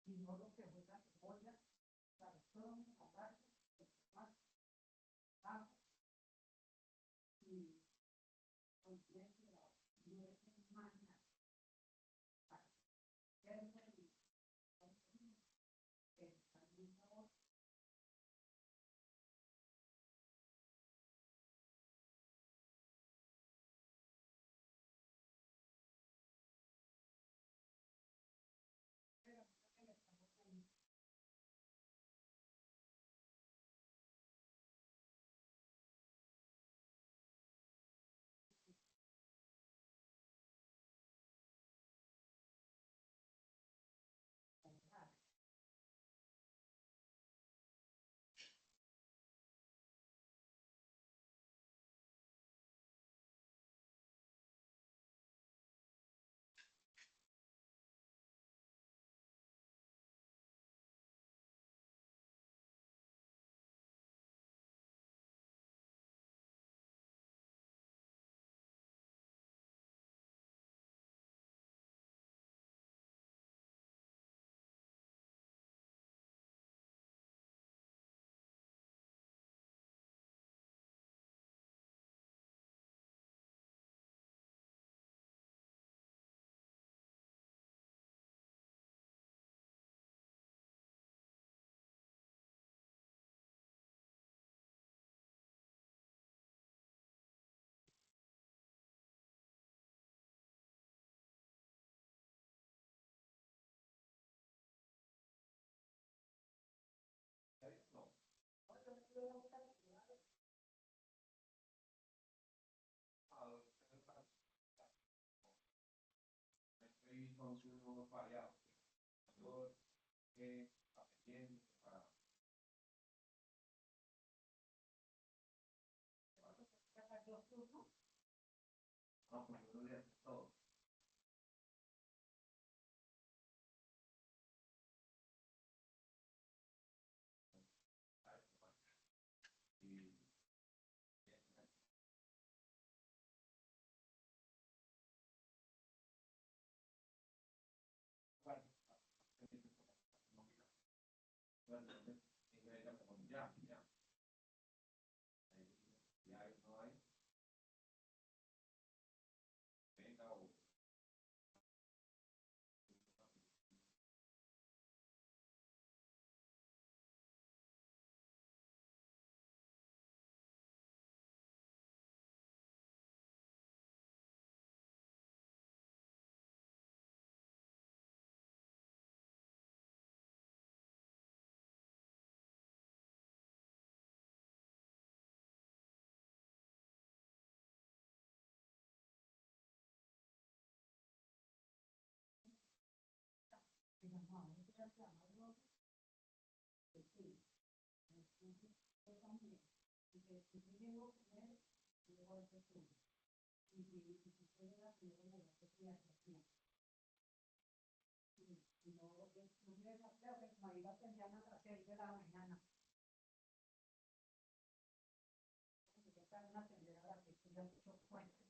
sino lo que fue la cebolla, calzón, agarro, tomate, ajo y con la nueces mañas para hacerlo y también sabor. Pero que le estamos ahí. Con sus variados, aprendiendo para los turnos. No, pues yo lo todo. Y bueno, bueno, ya, ya, ya no hay, venga o creo que como iba a tener a las 6 de la mañana, porque está una tendera a las 6 ya mucho fuerte.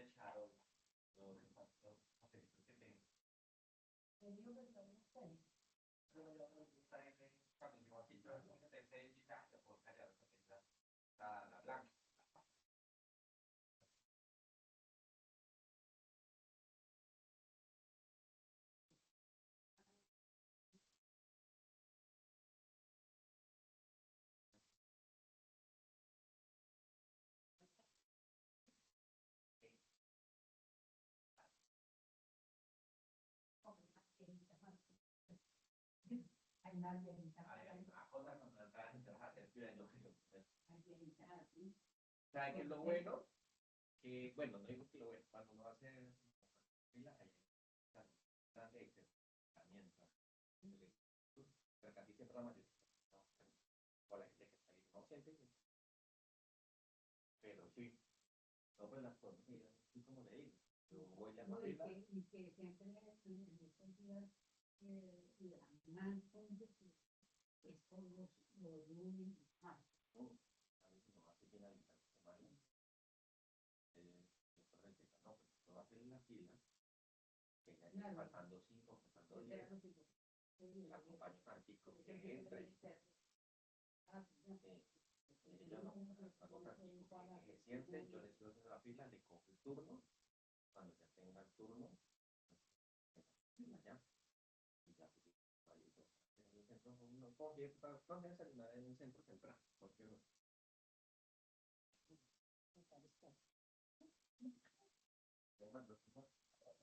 echaron los papelitos que tengo. El libro que está en el tenis. Pero yo no está en cuando yo aquí, yo no sé de ya, yo puedo callar la blanca. Hay nadie en esta cosa cuando entras en a hacer fila, yo creo. ¿Sabes qué es lo bueno? Que, bueno, no digo que lo bueno, cuando uno hace fila, hay de herramientas. Pero casi siempre la mayoría, ¿no? O la gente que está ahí, no siente, pero sí, no, pues las cosas, así como le digo, yo voy a la fila. Y que siempre en estos días, la más es por los lunes, a veces no hace bien la semana, después de no, pues no va a hacer la fila, que ya claro. Faltando 5, faltando 10, acompaño a Francisco que entra y yo no, hago Francisco que se siente, yo le sigo haciendo la fila, le cojo el turno, cuando ya tenga el turno, allá, y ya pues, ahí en el centro, no puedo desayunar en un centro temprano, porque no.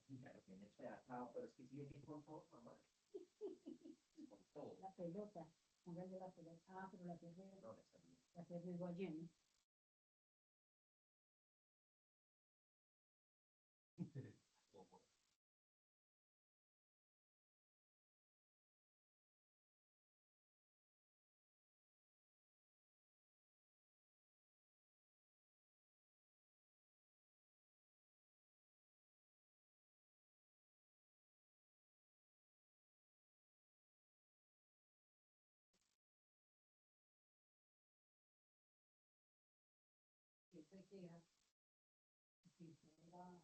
Claro, bien hecho de atado, pero es que sí viene con todo, mamá. Con todo. La pelota, póngale la pelota. Ah, pero la pierde. No, la pierde igual lleno. Siempre queda. Si fuera.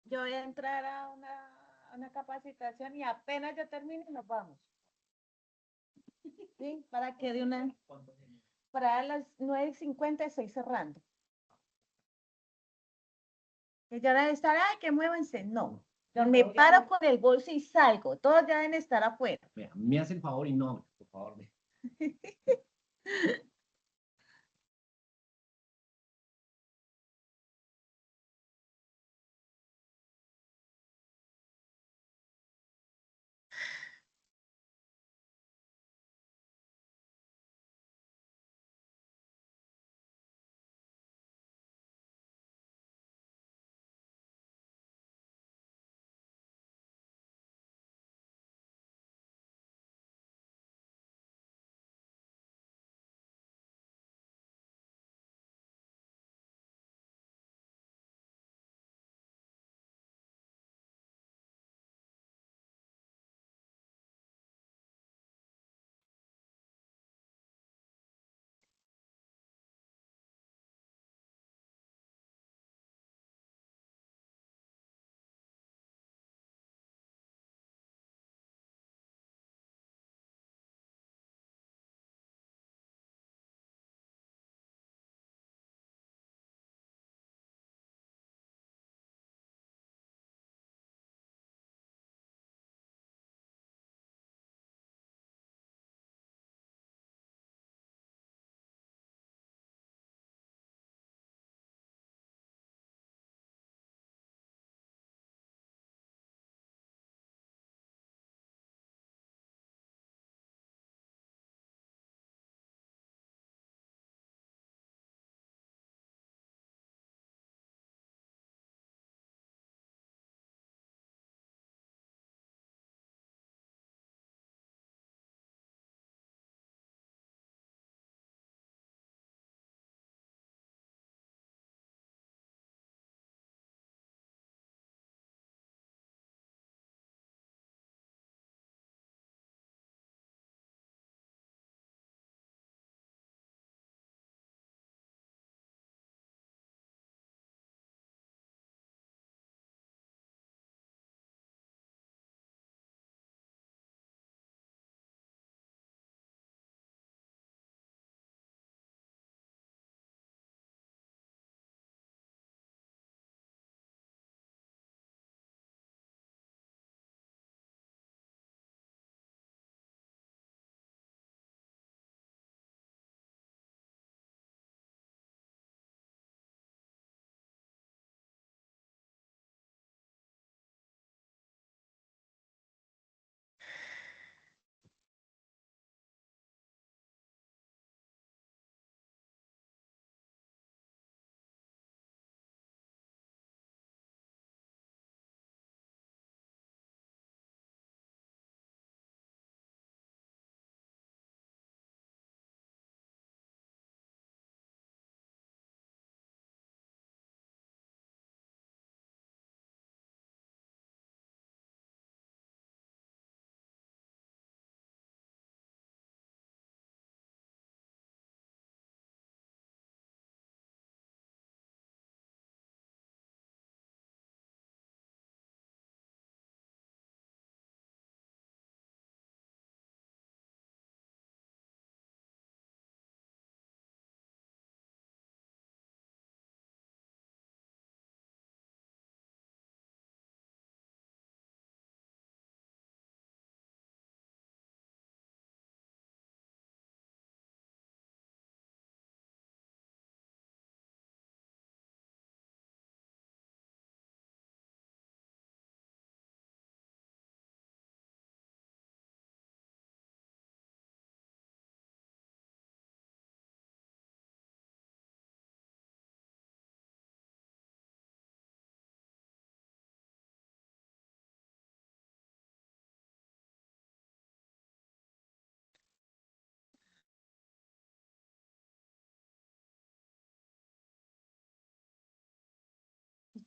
Yo voy a entrar a una capacitación y apenas yo termine nos vamos. ¿sí? Para que de una, para las 9:50 estoy cerrando. Que ya deben estar, ay, que muévanse. No, me paro con el bolso y salgo. Todos ya deben estar afuera. Vea, me hace el favor y no, por favor.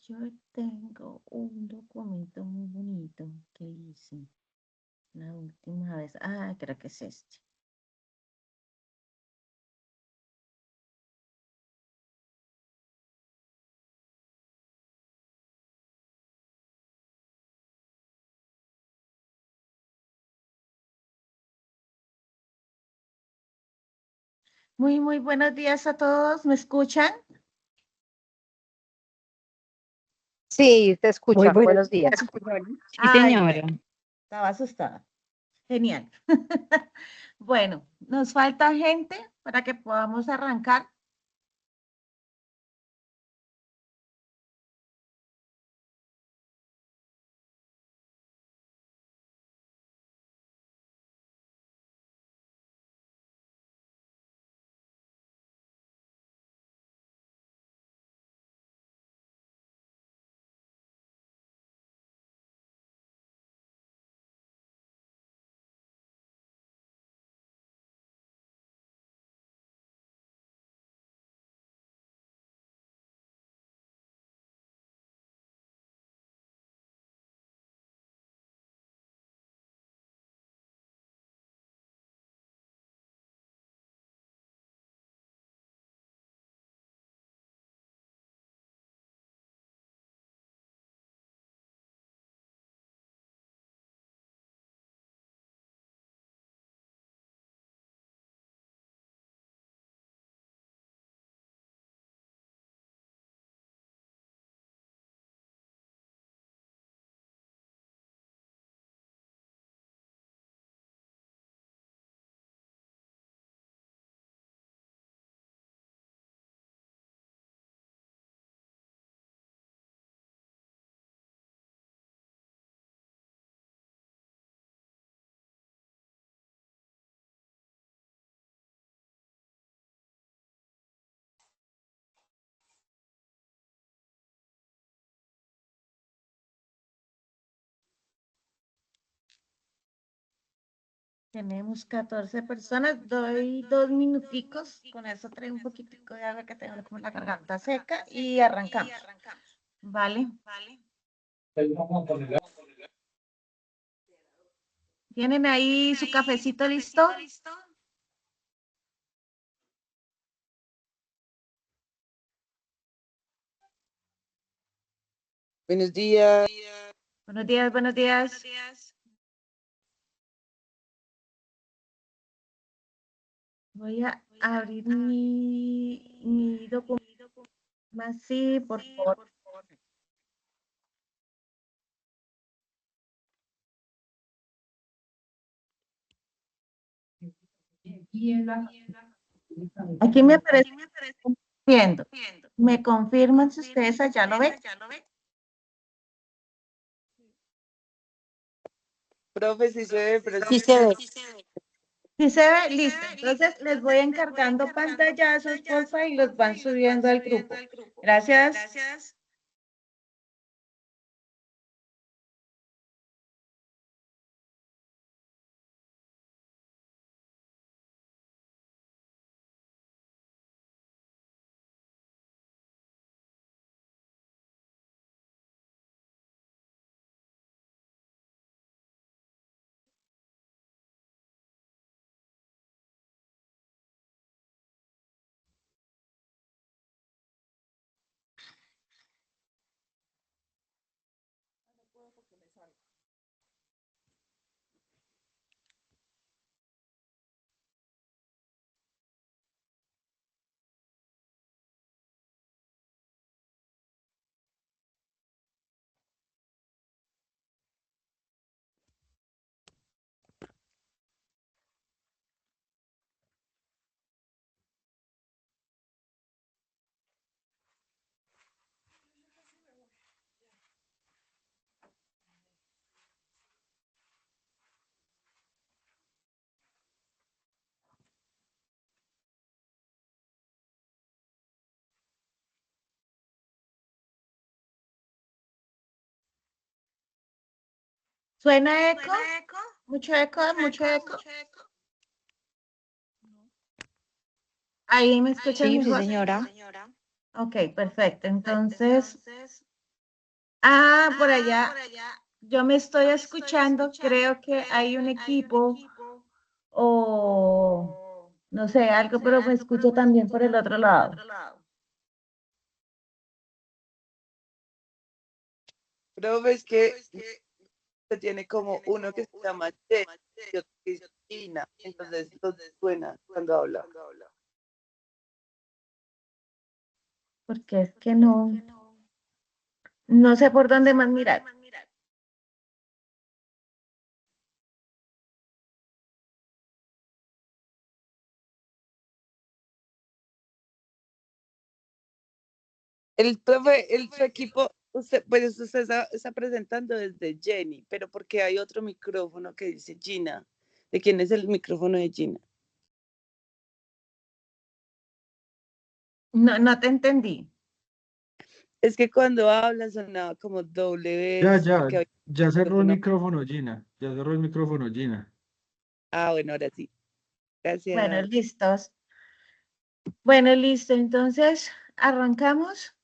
Yo tengo un documento muy bonito que hice la última vez. Ah, creo que es este. Muy buenos días a todos. ¿Me escuchan? Sí, te Muy escucha. buenos Buenos días. días, señora. Sí, Ay, señora. bueno, estaba asustada. Genial. Bueno, nos falta gente para que podamos arrancar. Tenemos 14 personas. Doy 2 minuticos. Con eso traigo un poquitico de agua que tengo como la garganta seca y arrancamos. ¿Vale? ¿Tienen ahí su cafecito listo? Buenos días. Buenos días, buenos días. Voy a abrir mi documento. Sí, por favor. Aquí me aparece viendo. ¿Me confirman si ustedes allá lo ven? Profe, si se ve, pero Sí se ve. Si se ve, listo. Entonces les voy encargando pantallazos, porfa, y los van subiendo al grupo. Gracias. ¿Suena eco? Mucho eco, mucho eco. Ahí me escuchan Sí, sí, mejor. señora. Ok, perfecto. Entonces, por allá, yo me estoy escuchando. Creo que hay un equipo o no sé, algo, pero me escucho también por el otro lado. profe, es que se tiene como uno que se llama Che y otro que dice China. Entonces, suena cuando habla. porque es que no sé por dónde más mirar. Su equipo, usted, pues usted está presentando desde Jenny, pero porque hay otro micrófono que dice Gina. ¿De quién es el micrófono de Gina? No te entendí. Es que cuando habla sonaba como doble Ya, vez, ya, porque había ya cerró el micrófono. micrófono, Gina. Ya cerró el micrófono, Gina. Ah, bueno, ahora sí. Bueno, Gracias. listos. Bueno, listo. Entonces, arrancamos.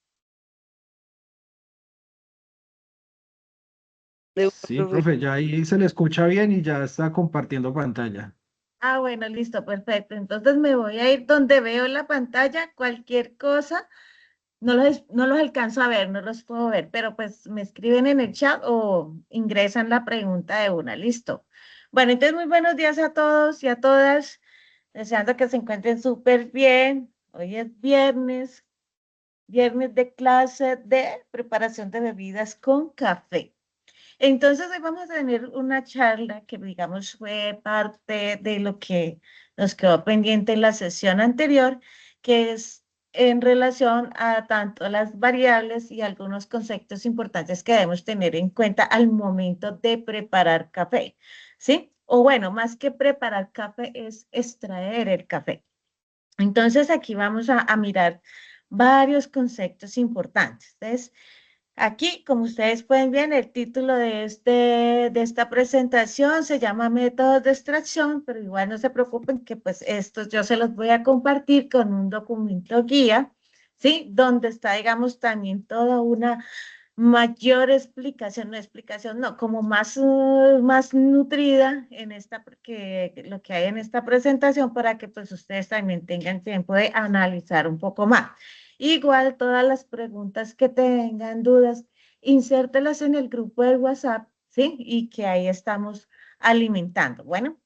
De una, Sí, profe. profe, ya ahí se le escucha bien y ya está compartiendo pantalla. Ah, bueno, listo, perfecto. Entonces me voy a ir donde veo la pantalla, cualquier cosa. No los alcanzo a ver, no los puedo ver, pero pues me escriben en el chat o ingresan la pregunta de una, listo. Bueno, entonces muy buenos días a todos y a todas, deseando que se encuentren súper bien. Hoy es viernes de clase de preparación de bebidas con café. Entonces hoy vamos a tener una charla que digamos fue parte de lo que nos quedó pendiente en la sesión anterior, que es en relación a tanto las variables y algunos conceptos importantes que debemos tener en cuenta al momento de preparar café, ¿sí? O bueno, más que preparar café es extraer el café. Entonces aquí vamos a mirar varios conceptos importantes. Entonces, aquí, como ustedes pueden ver, el título de esta presentación se llama Métodos de extracción, pero igual no se preocupen que pues estos yo se los voy a compartir con un documento guía, ¿sí? Donde está, digamos, también toda una mayor explicación, no, como más nutrida en esta, porque lo que hay en esta presentación para que pues ustedes también tengan tiempo de analizar un poco más. Igual todas las preguntas que tengan, dudas, insértelas en el grupo de WhatsApp, ¿sí? Y que ahí estamos alimentando. Bueno,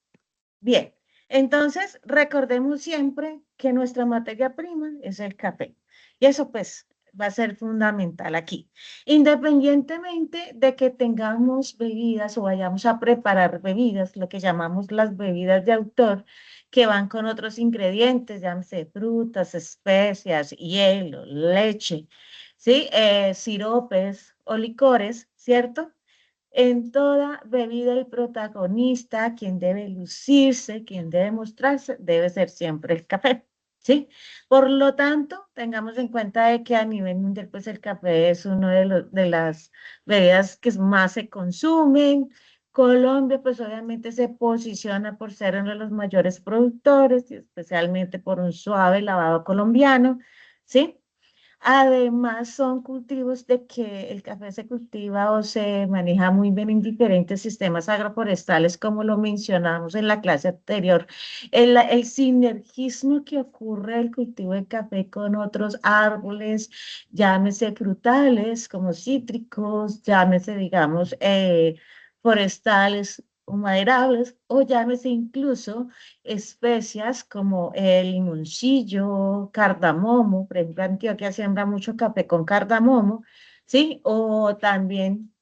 bien. Entonces, recordemos siempre que nuestra materia prima es el café. Y eso pues va a ser fundamental aquí. Independientemente de que tengamos bebidas o vayamos a preparar bebidas, lo que llamamos las bebidas de autor, que van con otros ingredientes, llámese frutas, especias, hielo, leche, ¿sí? Siropes o licores, ¿cierto? En toda bebida el protagonista, quien debe lucirse, quien debe mostrarse, debe ser siempre el café, ¿sí? Por lo tanto, tengamos en cuenta de que a nivel mundial, pues el café es uno de las bebidas que más se consumen. Colombia, pues obviamente se posiciona por ser uno de los mayores productores, y especialmente por un suave lavado colombiano, ¿sí? Además, son cultivos de que el café se cultiva o se maneja muy bien en diferentes sistemas agroforestales, como lo mencionamos en la clase anterior. El sinergismo que ocurre del cultivo de café con otros árboles, llámese frutales como cítricos, llámese, digamos, forestales o maderables, o llámese incluso especias como el limoncillo, cardamomo, por ejemplo, Antioquia siembra mucho café con cardamomo, ¿sí? O también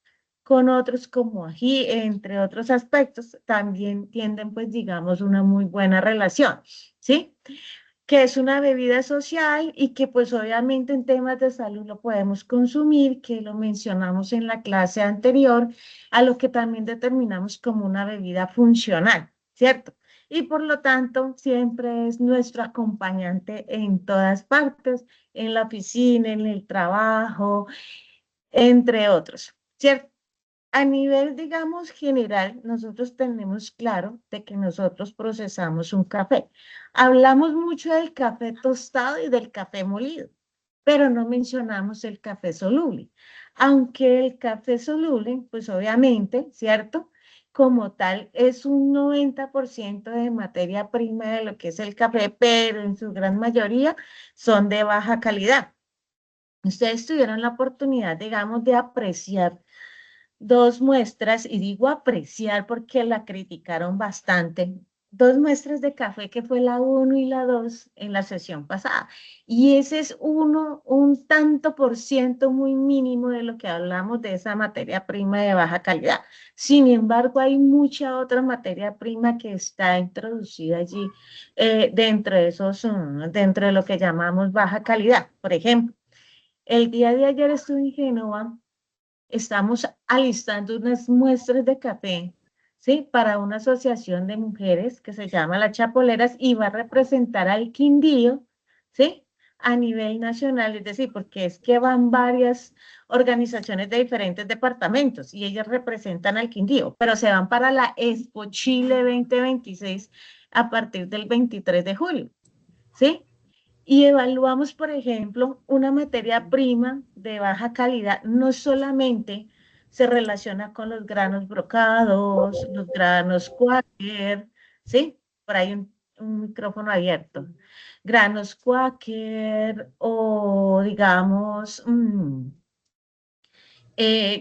con otros como ají, entre otros aspectos, también tienden, pues, digamos, una muy buena relación, ¿sí? Que es una bebida social y que pues obviamente en temas de salud lo podemos consumir, que lo mencionamos en la clase anterior, a lo que también determinamos como una bebida funcional, ¿cierto? Y por lo tanto siempre es nuestro acompañante en todas partes, en la oficina, en el trabajo, entre otros, ¿cierto? A nivel, digamos, general, nosotros tenemos claro de que nosotros procesamos un café. Hablamos mucho del café tostado y del café molido, pero no mencionamos el café soluble. Aunque el café soluble, pues obviamente, ¿cierto? Como tal, es un 90% de materia prima de lo que es el café, pero en su gran mayoría son de baja calidad. Ustedes tuvieron la oportunidad, digamos, de apreciar dos muestras, y digo apreciar porque la criticaron bastante, 2 muestras de café, que fue la 1 y la 2 en la sesión pasada. Y ese es un tanto por ciento muy mínimo de lo que hablamos de esa materia prima de baja calidad. Sin embargo, hay mucha otra materia prima que está introducida allí dentro de dentro de lo que llamamos baja calidad. Por ejemplo, el día de ayer estuve en Génova, estamos alistando unas muestras de café, ¿sí? Para una asociación de mujeres que se llama Las Chapoleras y va a representar al Quindío, ¿sí? A nivel nacional, es decir, porque es que van varias organizaciones de diferentes departamentos y ellas representan al Quindío, pero se van para la Expo Chile 2026 a partir del 23 de julio, ¿sí? Y evaluamos, por ejemplo, una materia prima de baja calidad, no solamente se relaciona con los granos brocados, los granos Quaker, ¿sí? Por ahí un micrófono abierto. Granos Quaker o, digamos,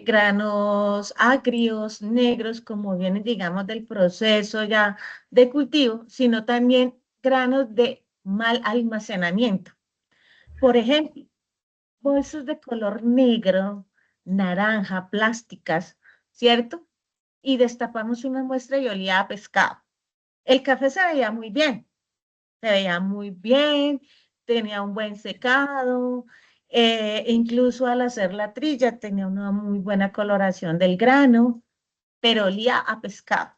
granos agrios, negros, como vienen, digamos, del proceso ya de cultivo, sino también granos de mal almacenamiento. Por ejemplo, bolsas de color negro, naranja, plásticas, ¿cierto? Y destapamos una muestra y olía a pescado. El café se veía muy bien, tenía un buen secado, incluso al hacer la trilla tenía una muy buena coloración del grano, pero olía a pescado,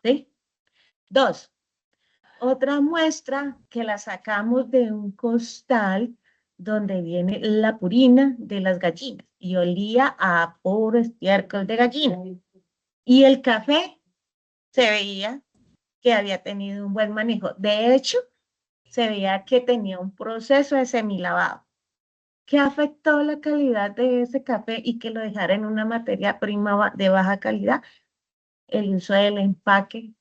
¿sí? 2, otra muestra que la sacamos de un costal donde viene la purina de las gallinas y olía a puro estiércol de gallina. Y el café se veía que había tenido un buen manejo. De hecho, se veía que tenía un proceso de semilavado que afectó la calidad de ese café y que lo dejara en una materia prima de baja calidad, el uso del empaque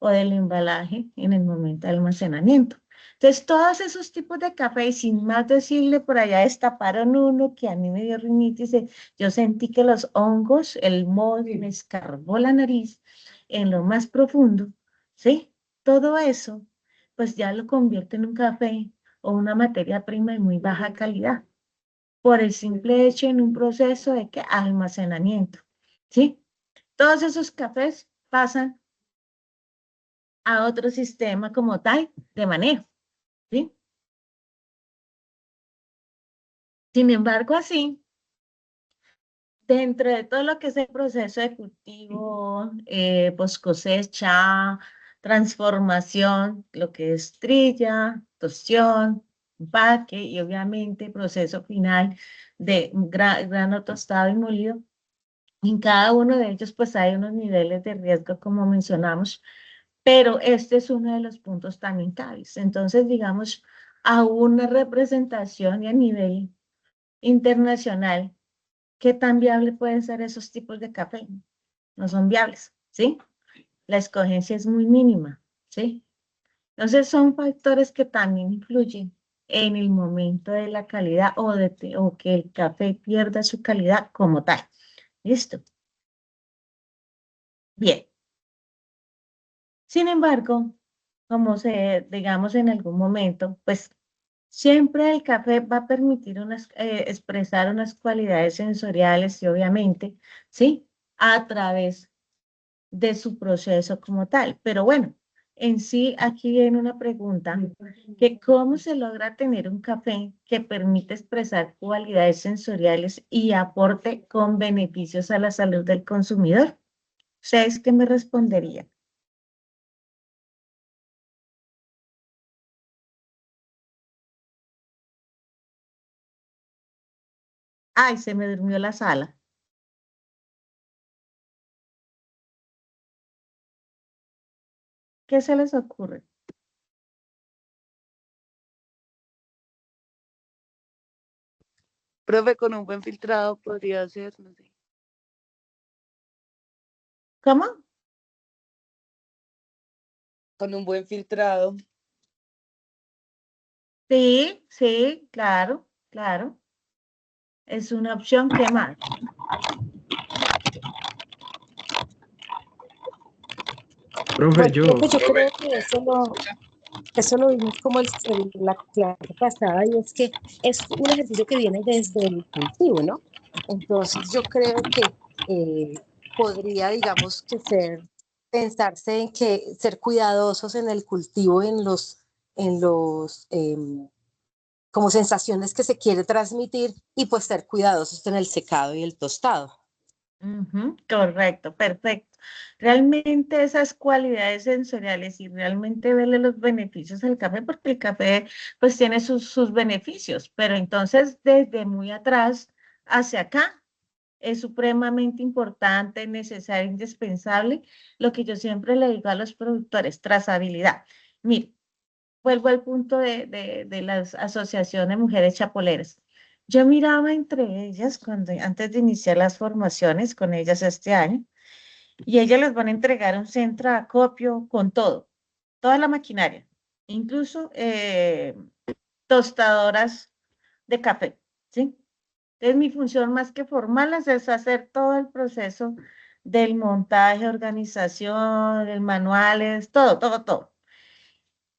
o del embalaje en el momento de almacenamiento. Entonces, todos esos tipos de café, y sin más decirle, por allá destaparon uno que a mí me dio rinitis, yo sentí que los hongos, el moho me escarbó la nariz en lo más profundo, ¿sí? Todo eso, pues ya lo convierte en un café o una materia prima de muy baja calidad, por el simple hecho en un proceso de almacenamiento, ¿sí? Todos esos cafés pasan a otro sistema como tal de manejo, ¿sí? Sin embargo, así, dentro de todo lo que es el proceso de cultivo, post cosecha, transformación, lo que es trilla, tostión, empaque y obviamente proceso final de grano tostado y molido, en cada uno de ellos pues hay unos niveles de riesgo como mencionamos, pero este es uno de los puntos también claves. Entonces, digamos, a una representación y a nivel internacional, ¿qué tan viable pueden ser esos tipos de café? No son viables, ¿sí? La escogencia es muy mínima, ¿sí? Entonces, son factores que también influyen en el momento de la calidad o que el café pierda su calidad como tal. ¿Listo? Bien. Sin embargo, como digamos en algún momento, pues siempre el café va a permitir expresar unas cualidades sensoriales y obviamente, ¿sí? A través de su proceso como tal. Pero bueno, en sí aquí viene una pregunta, que cómo se logra tener un café que permite expresar cualidades sensoriales y aporte con beneficios a la salud del consumidor. ¿Ustedes qué me responderían? Ay, se me durmió la sala. ¿Qué se les ocurre? Profe, con un buen filtrado podría ser, no sé. ¿Cómo? Con un buen filtrado. Sí, sí, claro, claro. Es una opción. ¿Qué más? Profe, Bueno, yo. profe, yo creo que eso lo vimos como la clase pasada, y es que es un ejercicio que viene desde el cultivo, ¿no? Entonces yo creo que podría, digamos, pensarse en que ser cuidadosos en el cultivo, en los como sensaciones que se quiere transmitir, y pues ser cuidadosos en el secado y el tostado. Ujú, correcto, perfecto. Realmente esas cualidades sensoriales y realmente verle los beneficios al café, porque el café pues tiene sus beneficios, pero entonces desde muy atrás hacia acá es supremamente importante, necesario, indispensable, lo que yo siempre le digo a los productores, trazabilidad. Mire, vuelvo al punto de las asociaciones de mujeres chapoleras. Yo miraba entre ellas, antes de iniciar las formaciones con ellas este año, y ellas les van a entregar un centro de acopio con todo, toda la maquinaria, incluso tostadoras de café, ¿sí? Entonces mi función más que formarlas es hacer todo el proceso del montaje, organización, el manuales, todo, todo, todo.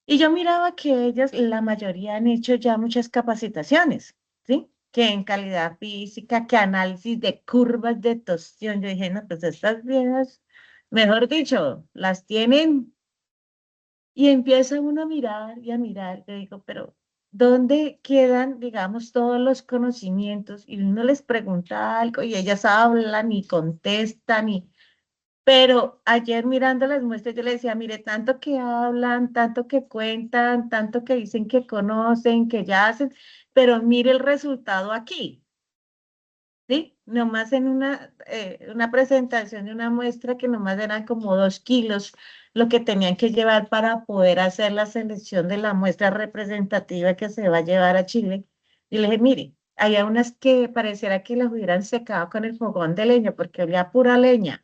Y yo miraba que ellas, la mayoría han hecho ya muchas capacitaciones, ¿sí? Que en calidad física, que análisis de curvas de torsión. Yo dije, no, pues estas viejas, mejor dicho, las tienen. Y empieza uno a mirar y a mirar. Yo digo, pero ¿dónde quedan, digamos, todos los conocimientos? Y uno les pregunta algo y ellas hablan y contestan y pero ayer mirando las muestras yo le decía, mire, tanto que hablan, tanto que cuentan, tanto que dicen que conocen, que ya hacen, pero mire el resultado aquí, ¿sí? Nomás en una presentación de una muestra que nomás eran como 2 kilos lo que tenían que llevar para poder hacer la selección de la muestra representativa que se va a llevar a Chile. Y le dije, mire, había unas que pareciera que las hubieran secado con el fogón de leña, porque olía pura leña.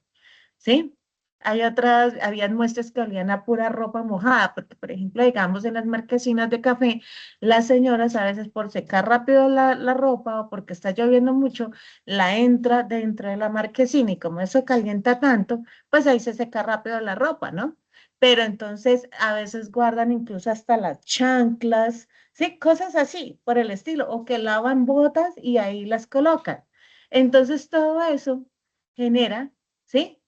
¿Sí? Hay otras, habían muestras que olían a pura ropa mojada, porque, por ejemplo, digamos, en las marquesinas de café, las señoras a veces por secar rápido la ropa o porque está lloviendo mucho, la entra dentro de la marquesina y como eso calienta tanto, pues ahí se seca rápido la ropa, ¿no? Pero entonces a veces guardan incluso hasta las chanclas, ¿sí? Cosas así, por el estilo, o que lavan botas y ahí las colocan. Entonces todo eso genera, ¿sí?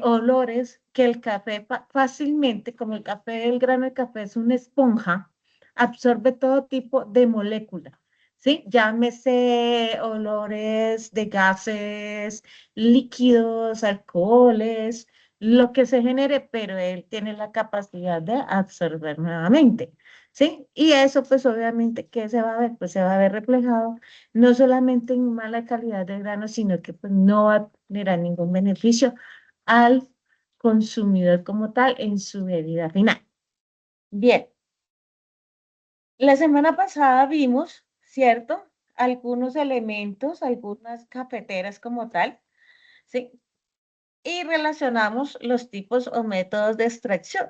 Olores que el café fácilmente, como el café, el grano de café es una esponja, absorbe todo tipo de molécula, ¿sí? Llámese olores de gases, líquidos, alcoholes, lo que se genere, pero él tiene la capacidad de absorber nuevamente, ¿sí? Y eso pues obviamente, ¿qué se va a ver? Pues se va a ver reflejado no solamente en mala calidad de grano, sino que pues no va a generar ningún beneficio al consumidor como tal en su bebida final. Bien, la semana pasada vimos, ¿cierto? Algunos elementos, algunas cafeteras como tal, ¿sí? Y relacionamos los tipos o métodos de extracción.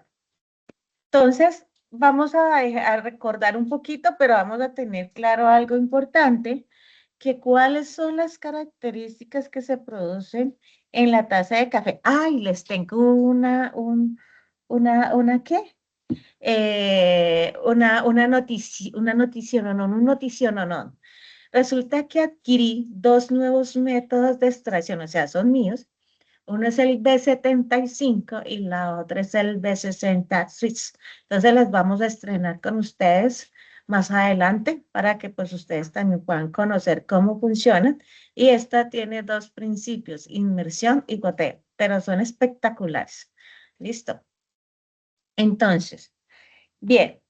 Entonces, vamos a recordar un poquito, pero vamos a tener claro algo importante, que cuáles son las características que se producen en la taza de café. Ay, les tengo una ¿qué? Una noticia, no, un noticio, no, no. Resulta que adquirí dos nuevos métodos de extracción, o sea, son míos. Uno es el B75 y la otra es el B60 Swiss. Entonces las vamos a estrenar con ustedes más adelante para que pues ustedes también puedan conocer cómo funcionan. Y esta tiene dos principios, inmersión y goteo, pero son espectaculares. Listo. Entonces, bien,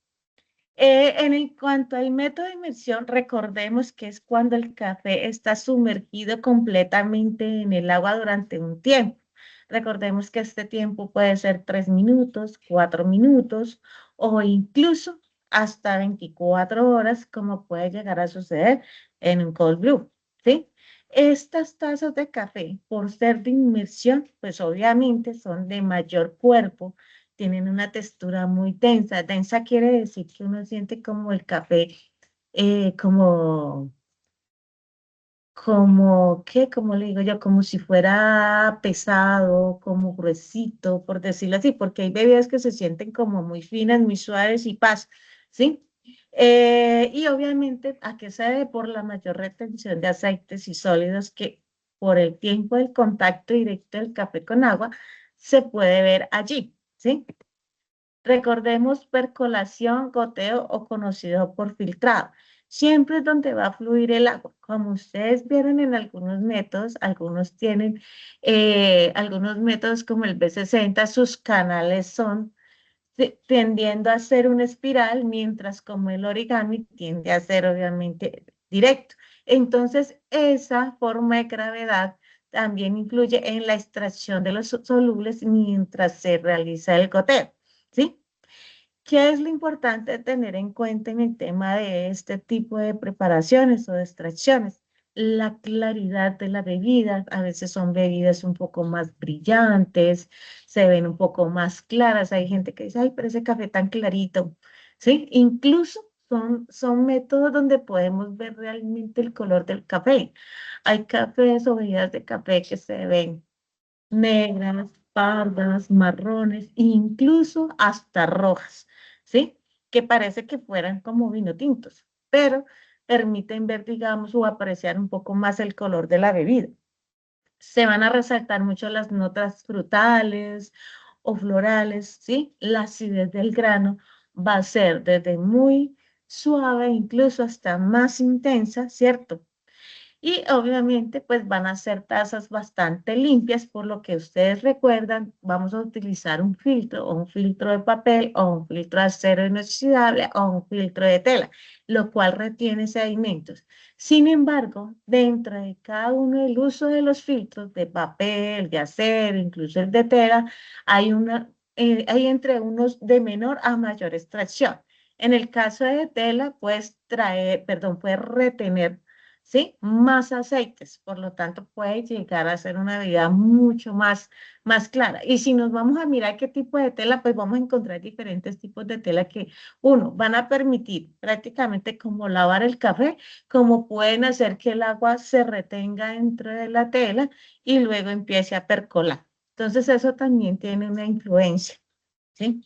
cuanto al método de inmersión, recordemos que es cuando el café está sumergido completamente en el agua durante un tiempo. Recordemos que este tiempo puede ser 3 minutos, 4 minutos o incluso hasta 24 horas, como puede llegar a suceder en un cold brew, ¿sí? Estas tazas de café, por ser de inmersión, pues obviamente son de mayor cuerpo, tienen una textura muy densa. Densa quiere decir que uno siente como el café, como, como, ¿qué? Como le digo yo, como si fuera pesado, como gruesito, por decirlo así, porque hay bebidas que se sienten como muy finas, muy suaves y paz, ¿sí? Y obviamente, ¿a qué se debe? Por la mayor retención de aceites y sólidos que por el tiempo del contacto directo del café con agua se puede ver allí, ¿sí? Recordemos percolación, goteo o conocido por filtrado. Siempre es donde va a fluir el agua. Como ustedes vieron en algunos métodos, algunos tienen algunos métodos como el B60, sus canales son tendiendo a ser una espiral, mientras como el origami tiende a ser obviamente directo. Entonces, esa forma de gravedad también influye en la extracción de los solubles mientras se realiza el goteo, ¿sí? ¿Qué es lo importante tener en cuenta en el tema de este tipo de preparaciones o de extracciones? La claridad de la bebida, a veces son bebidas un poco más brillantes, se ven un poco más claras. Hay gente que dice, ay, pero ese café tan clarito, ¿sí? Incluso son métodos donde podemos ver realmente el color del café. Hay cafés o bebidas de café que se ven negras, pardas, marrones, incluso hasta rojas, ¿sí? Que parece que fueran como vino tintos, pero permiten ver, digamos, o apreciar un poco más el color de la bebida. Se van a resaltar mucho las notas frutales o florales, ¿sí? La acidez del grano va a ser desde muy suave, incluso hasta más intensa, ¿cierto? Y obviamente pues van a ser tazas bastante limpias, por lo que ustedes recuerdan, vamos a utilizar un filtro o un filtro de papel o un filtro de acero inoxidable o un filtro de tela, lo cual retiene sedimentos. Sin embargo, dentro de cada uno del uso de los filtros de papel, de acero, incluso el de tela, hay entre unos de menor a mayor extracción. En el caso de tela, puedes puedes retener, ¿sí? Más aceites, por lo tanto puede llegar a ser una bebida mucho más clara. Y si nos vamos a mirar qué tipo de tela, pues vamos a encontrar diferentes tipos de tela que, uno, van a permitir prácticamente como lavar el café, como pueden hacer que el agua se retenga dentro de la tela y luego empiece a percolar. Entonces eso también tiene una influencia, ¿sí?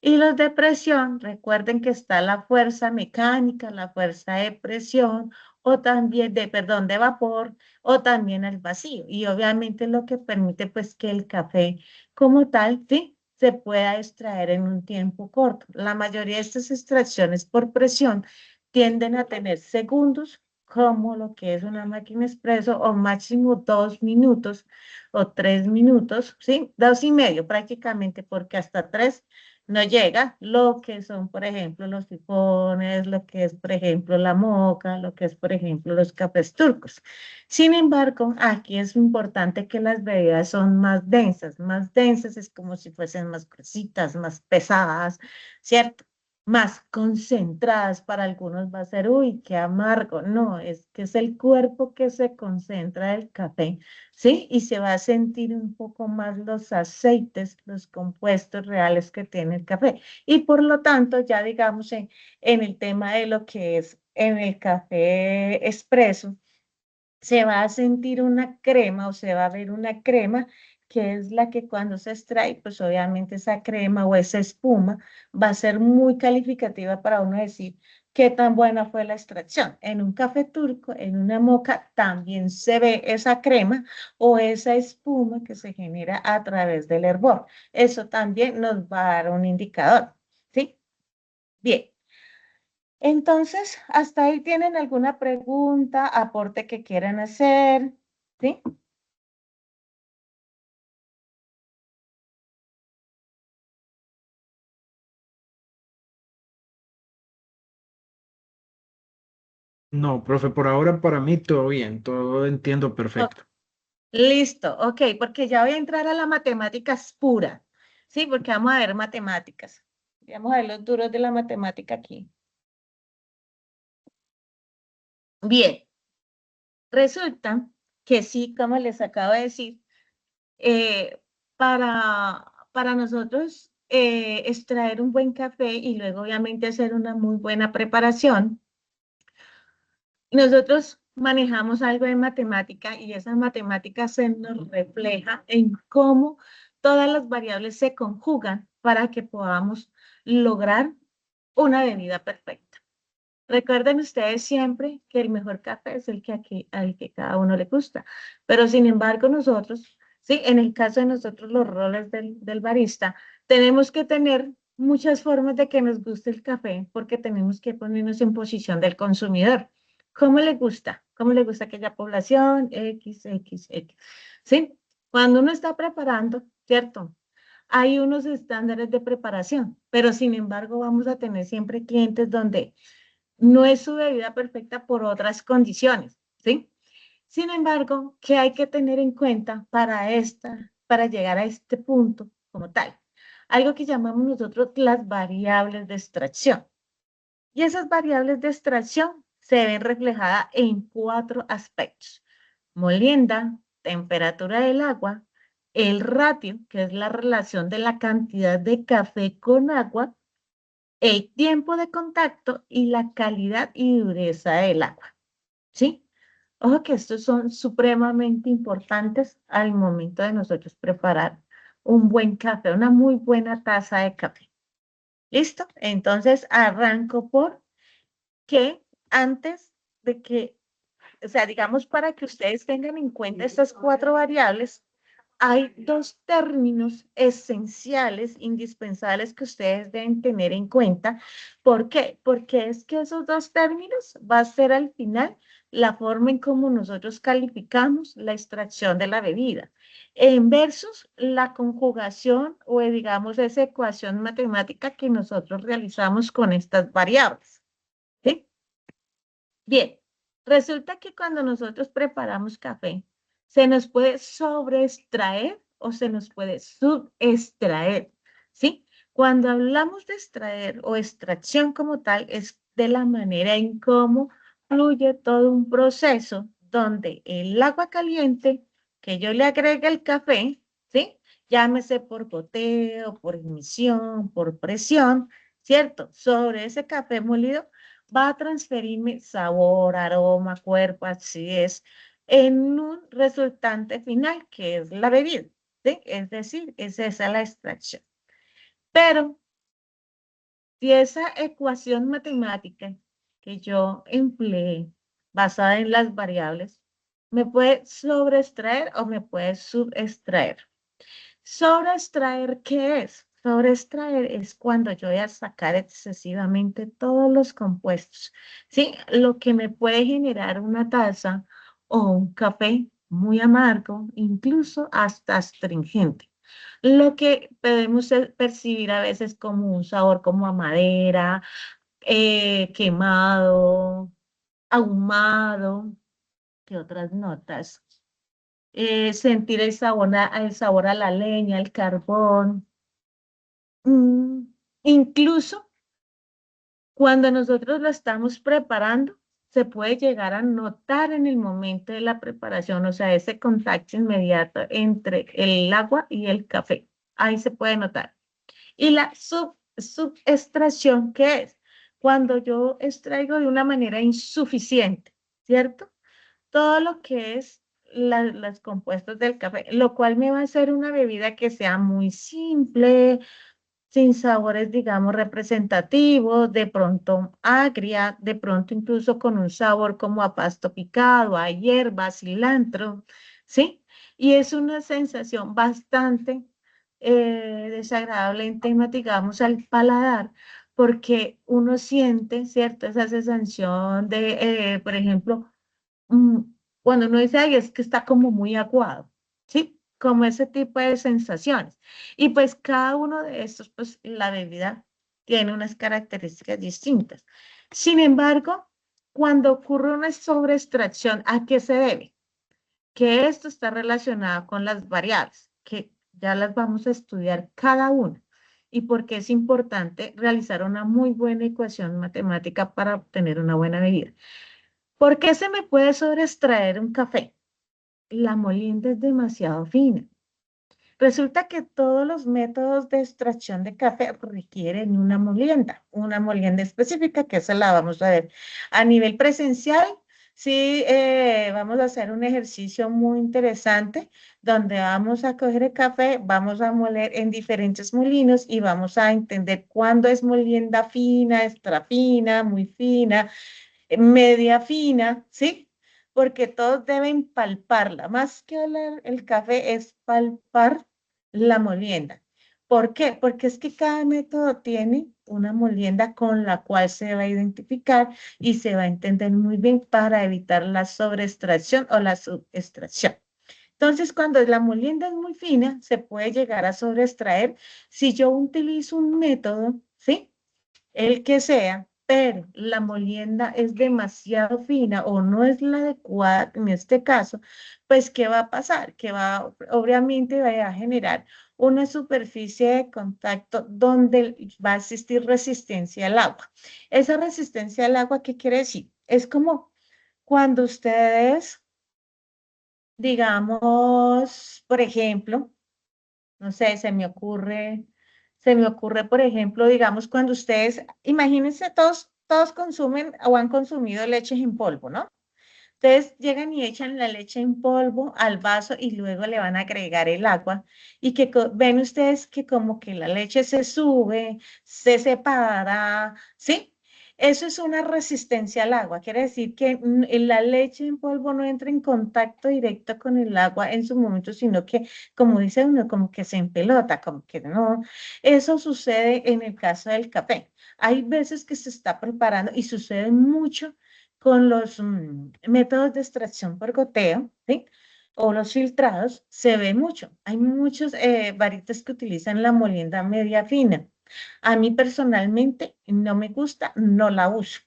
Y los de presión, recuerden que está la fuerza mecánica, la fuerza de presión, o también perdón, de vapor, o también el vacío. Y obviamente lo que permite pues que el café como tal, ¿sí? Se pueda extraer en un tiempo corto. La mayoría de estas extracciones por presión tienden a tener segundos, como lo que es una máquina expreso, o máximo 2 minutos o 3 minutos, ¿sí? 2 y medio prácticamente, porque hasta 3 no llega, lo que son, por ejemplo, los sifones, lo que es, por ejemplo, la moca, lo que es, por ejemplo, los cafés turcos. Sin embargo, aquí es importante que las bebidas son más densas es como si fuesen más gruesitas, más pesadas, ¿cierto? Más concentradas, para algunos va a ser, uy, qué amargo, no, es que es el cuerpo que se concentra del café, ¿sí? Y se va a sentir un poco más los aceites, los compuestos reales que tiene el café. Y por lo tanto, ya digamos en el tema de lo que es en el café expreso, se va a sentir una crema o se va a ver una crema que es la que cuando se extrae, pues obviamente esa crema o esa espuma va a ser muy calificativa para uno decir qué tan buena fue la extracción. En un café turco, en una moca, también se ve esa crema o esa espuma que se genera a través del hervor. Eso también nos va a dar un indicador, ¿sí? Bien. Entonces, ¿hasta ahí tienen alguna pregunta, aporte que quieran hacer? ¿Sí? No, profe, por ahora para mí todo bien, todo entiendo perfecto. Listo, ok, porque ya voy a entrar a la matemáticas pura, ¿sí? Porque vamos a ver matemáticas. Vamos a ver los duros de la matemática aquí. Bien, resulta que sí, como les acabo de decir, eh, para nosotros extraer un buen café y luego obviamente hacer una muy buena preparación, nosotros manejamos algo de matemática y esa matemática se nos refleja en cómo todas las variables se conjugan para que podamos lograr una bebida perfecta. Recuerden ustedes siempre que el mejor café es el que al que cada uno le gusta, pero sin embargo nosotros, sí, en el caso de nosotros los roles del barista, tenemos que tener muchas formas de que nos guste el café porque tenemos que ponernos en posición del consumidor. ¿Cómo le gusta? ¿Cómo le gusta a aquella población? X, X, X. ¿Sí? Cuando uno está preparando, ¿cierto? Hay unos estándares de preparación, pero sin embargo vamos a tener siempre clientes donde no es su bebida perfecta por otras condiciones, ¿sí? Sin embargo, ¿qué hay que tener en cuenta para llegar a este punto como tal? Algo que llamamos nosotros las variables de extracción. Y esas variables de extracción se ven reflejadas en 4 aspectos: molienda, temperatura del agua, el ratio, que es la relación de la cantidad de café con agua, el tiempo de contacto y la calidad y dureza del agua, ¿sí? Ojo que estos son supremamente importantes al momento de nosotros preparar un buen café, una muy buena taza de café. ¿Listo? Entonces arranco por que antes de que, o sea, digamos para que ustedes tengan en cuenta estas 4 variables, hay 2 términos esenciales, indispensables que ustedes deben tener en cuenta. ¿Por qué? Porque es que esos 2 términos va a ser al final la forma en cómo nosotros calificamos la extracción de la bebida, en versus la conjugación o digamos esa ecuación matemática que nosotros realizamos con estas variables. ¿Sí? Bien, resulta que cuando nosotros preparamos café, se nos puede sobreextraer o se nos puede subextraer, ¿sí? Cuando hablamos de extraer o extracción como tal, es de la manera en cómo fluye todo un proceso donde el agua caliente que yo le agregue al café, ¿sí? Llámese por goteo, por emisión, por presión, ¿cierto? Sobre ese café molido va a transferirme sabor, aroma, cuerpo, acidez, en un resultante final que es la bebida, ¿sí? Es decir, es esa la extracción. Pero si esa ecuación matemática que yo empleé basada en las variables me puede sobreextraer o me puede subextraer. Sobreextraer, ¿qué es? Sobreextraer es cuando yo voy a sacar excesivamente todos los compuestos, ¿sí? Lo que me puede generar una taza o un café muy amargo, incluso hasta astringente. Lo que podemos percibir a veces como un sabor como a madera, quemado, ahumado, ¿qué otras notas? Sentir el sabor a la leña, el carbón. Mm, incluso cuando nosotros lo estamos preparando, se puede llegar a notar en el momento de la preparación, o sea, ese contacto inmediato entre el agua y el café. Ahí se puede notar. Y la subextracción, ¿qué es? Cuando yo extraigo de una manera insuficiente, ¿cierto? Todo lo que es los compuestos del café, lo cual me va a hacer una bebida que sea muy simple, sin sabores, digamos, representativos, de pronto agria, de pronto incluso con un sabor como a pasto picado, a hierba, cilantro, ¿sí? Y es una sensación bastante desagradable en tema, digamos, al paladar, porque uno siente, ¿cierto? Esa sensación de, por ejemplo, mm, cuando uno dice, ay, es que está como muy aguado, ¿sí? Como ese tipo de sensaciones. Y pues cada uno de estos, pues la bebida tiene unas características distintas. Sin embargo, cuando ocurre una sobreextracción, ¿a qué se debe? Que esto está relacionado con las variables, que ya las vamos a estudiar cada una. Y porque es importante realizar una muy buena ecuación matemática para obtener una buena bebida. ¿Por qué se me puede sobreextraer un café? La molienda es demasiado fina. Resulta que todos los métodos de extracción de café requieren una molienda específica, que esa la vamos a ver a nivel presencial. sí, vamos a hacer un ejercicio muy interesante donde vamos a coger el café, vamos a moler en diferentes molinos y vamos a entender cuándo es molienda fina, extra fina, muy fina, media fina, ¿sí? Porque todos deben palparla. Más que oler el café es palpar la molienda. ¿Por qué? Porque es que cada método tiene una molienda con la cual se va a identificar y se va a entender muy bien para evitar la sobreextracción o la subextracción. Entonces, cuando la molienda es muy fina, se puede llegar a sobreextraer. Si yo utilizo un método, ¿sí? El que sea, pero la molienda es demasiado fina o no es la adecuada en este caso, pues ¿qué va a pasar? Que va, obviamente va a generar una superficie de contacto donde va a existir resistencia al agua. Esa resistencia al agua, ¿qué quiere decir? Es como cuando ustedes, digamos, por ejemplo, no sé, se me ocurre, por ejemplo, digamos, cuando ustedes, imagínense, todos consumen o han consumido leches en polvo, ¿no? Ustedes llegan y echan la leche en polvo al vaso y luego le van a agregar el agua y que ven ustedes que como que la leche se sube, se separa, ¿sí? Eso es una resistencia al agua, quiere decir que la leche en polvo no entra en contacto directo con el agua en su momento, sino que, como dice uno, como que se empelota, como que no. Eso sucede en el caso del café. Hay veces que se está preparando y sucede mucho con los métodos de extracción por goteo, ¿sí? O los filtrados, se ve mucho. Hay muchos varitas que utilizan la molienda media fina. A mí personalmente no me gusta, no la uso.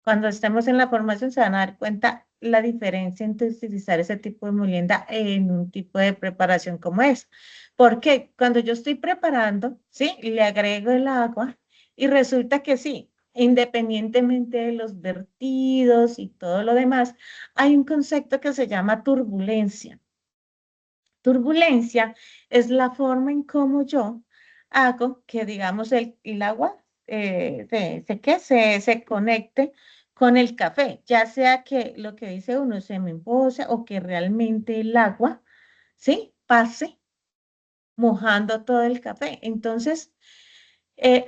Cuando estemos en la formación se van a dar cuenta la diferencia entre utilizar ese tipo de molienda en un tipo de preparación como es. Porque cuando yo estoy preparando, ¿sí? Le agrego el agua y resulta que sí, independientemente de los vertidos y todo lo demás, hay un concepto que se llama turbulencia. Turbulencia es la forma en cómo yo hago que, digamos, el agua se conecte con el café, ya sea que lo que dice uno se me emboce o que realmente el agua, ¿sí? Pase mojando todo el café. Entonces,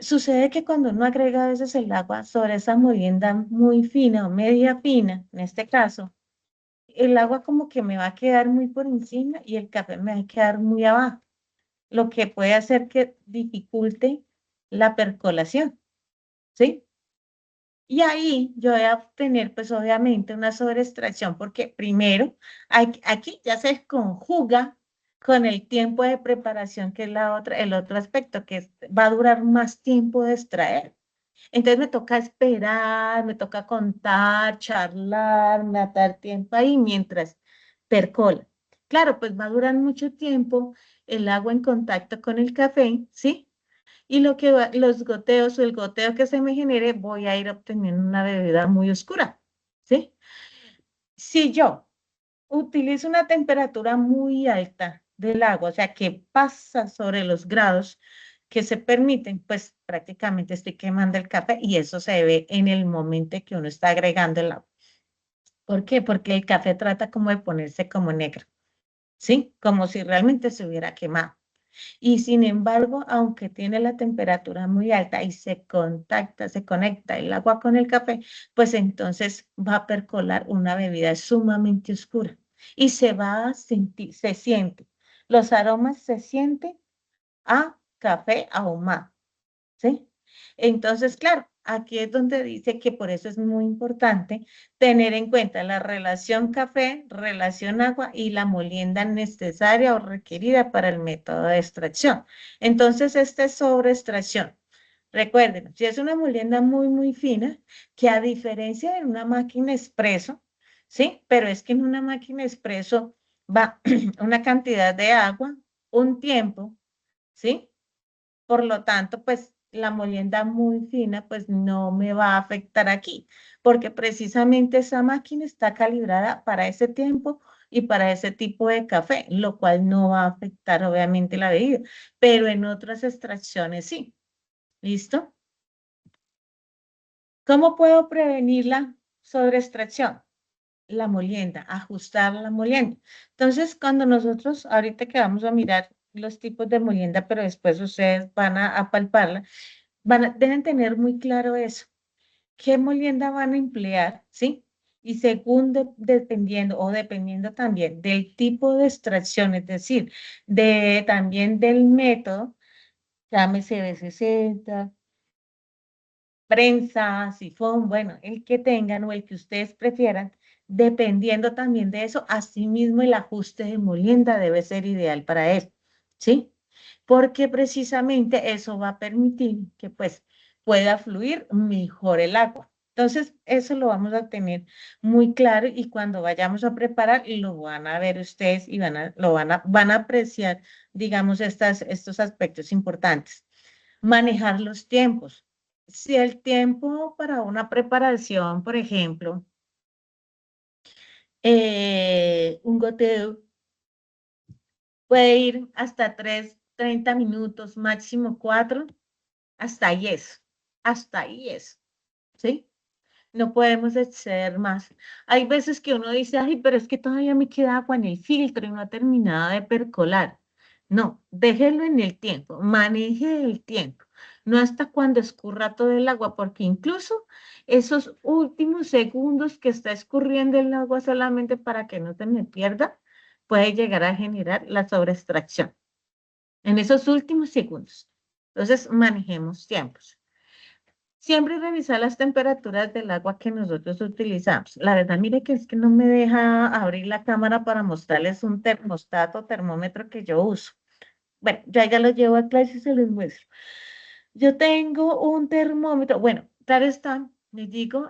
sucede que cuando uno agrega a veces el agua sobre esa molienda muy fina o media fina, en este caso, el agua como que me va a quedar muy por encima y el café me va a quedar muy abajo, lo que puede hacer que dificulte la percolación, ¿sí? Y ahí yo voy a obtener, pues obviamente, una sobreextracción, porque primero, aquí ya se conjuga con el tiempo de preparación, que es el otro aspecto, que va a durar más tiempo de extraer. Entonces me toca esperar, me toca contar, charlar, matar tiempo ahí mientras percola. Claro, pues va a durar mucho tiempo el agua en contacto con el café, ¿sí? Y los goteos o el goteo que se me genere, voy a ir obteniendo una bebida muy oscura, ¿sí? Si yo utilizo una temperatura muy alta del agua, o sea, que pasa sobre los grados que se permiten, pues prácticamente estoy quemando el café y eso se ve en el momento que uno está agregando el agua. ¿Por qué? Porque el café trata como de ponerse como negro, ¿sí? Como si realmente se hubiera quemado. Y sin embargo, aunque tiene la temperatura muy alta y se conecta el agua con el café, pues entonces va a percolar una bebida sumamente oscura y se va a sentir, se siente. Los aromas se sienten a café ahumado, ¿sí? Entonces, claro, aquí es donde dice que por eso es muy importante tener en cuenta la relación café, relación agua y la molienda necesaria o requerida para el método de extracción. Entonces, esta es sobre extracción. Recuerden, si es una molienda muy, muy fina, que a diferencia de una máquina expreso, ¿sí? Pero es que en una máquina expreso va una cantidad de agua, un tiempo, ¿sí? Por lo tanto, pues la molienda muy fina, pues no me va a afectar aquí, porque precisamente esa máquina está calibrada para ese tiempo y para ese tipo de café, lo cual no va a afectar obviamente la bebida, pero en otras extracciones sí. ¿Listo? ¿Cómo puedo prevenir la sobreextracción? la molienda, ajustar la molienda. Entonces, cuando nosotros, ahorita que vamos a mirar los tipos de molienda, pero después ustedes van a palparla, deben tener muy claro eso, qué molienda van a emplear, ¿sí? Y según dependiendo o dependiendo también del tipo de extracción, es decir, también del método, llámese B60, prensa, sifón, bueno, el que tengan o el que ustedes prefieran, dependiendo también de eso, asimismo el ajuste de molienda debe ser ideal para él, ¿sí? Porque precisamente eso va a permitir que pues pueda fluir mejor el agua. Entonces, eso lo vamos a tener muy claro y cuando vayamos a preparar, lo van a ver ustedes y van a apreciar, digamos, estos aspectos importantes. Manejar los tiempos. Si el tiempo para una preparación, por ejemplo, un goteo puede ir hasta 30 minutos, máximo 4, hasta ahí es, ¿sí? No podemos exceder más. Hay veces que uno dice, ay, pero es que todavía me queda agua en el filtro y no ha terminado de percolar. No, déjelo en el tiempo, maneje el tiempo, no hasta cuando escurra todo el agua, porque incluso esos últimos segundos que está escurriendo el agua solamente para que no se me pierda, puede llegar a generar la sobreextracción en esos últimos segundos. Entonces, manejemos tiempos. Siempre revisar las temperaturas del agua que nosotros utilizamos. La verdad, mire que es que no me deja abrir la cámara para mostrarles un termostato, termómetro que yo uso. Bueno, ya lo llevo a clase y se los muestro. Yo tengo un termómetro, bueno, claro está, les digo,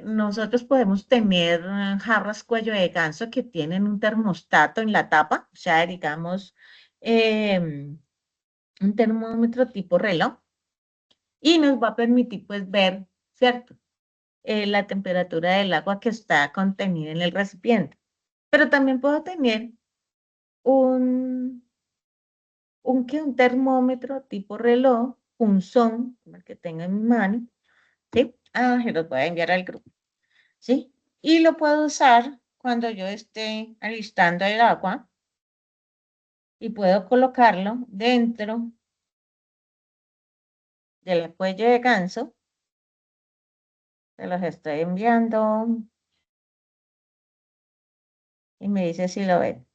nosotros podemos tener jarras cuello de ganso que tienen un termostato en la tapa, o sea, digamos, un termómetro tipo reloj y nos va a permitir pues ver, ¿cierto? La temperatura del agua que está contenida en el recipiente. Pero también puedo tener un, un termómetro tipo reloj, punzón, como el que tengo en mi mano, ¿sí? Se los voy a enviar al grupo, ¿sí? Y lo puedo usar cuando yo esté alistando el agua y puedo colocarlo dentro del cuello de ganso. Se los estoy enviando y me dice si lo ven.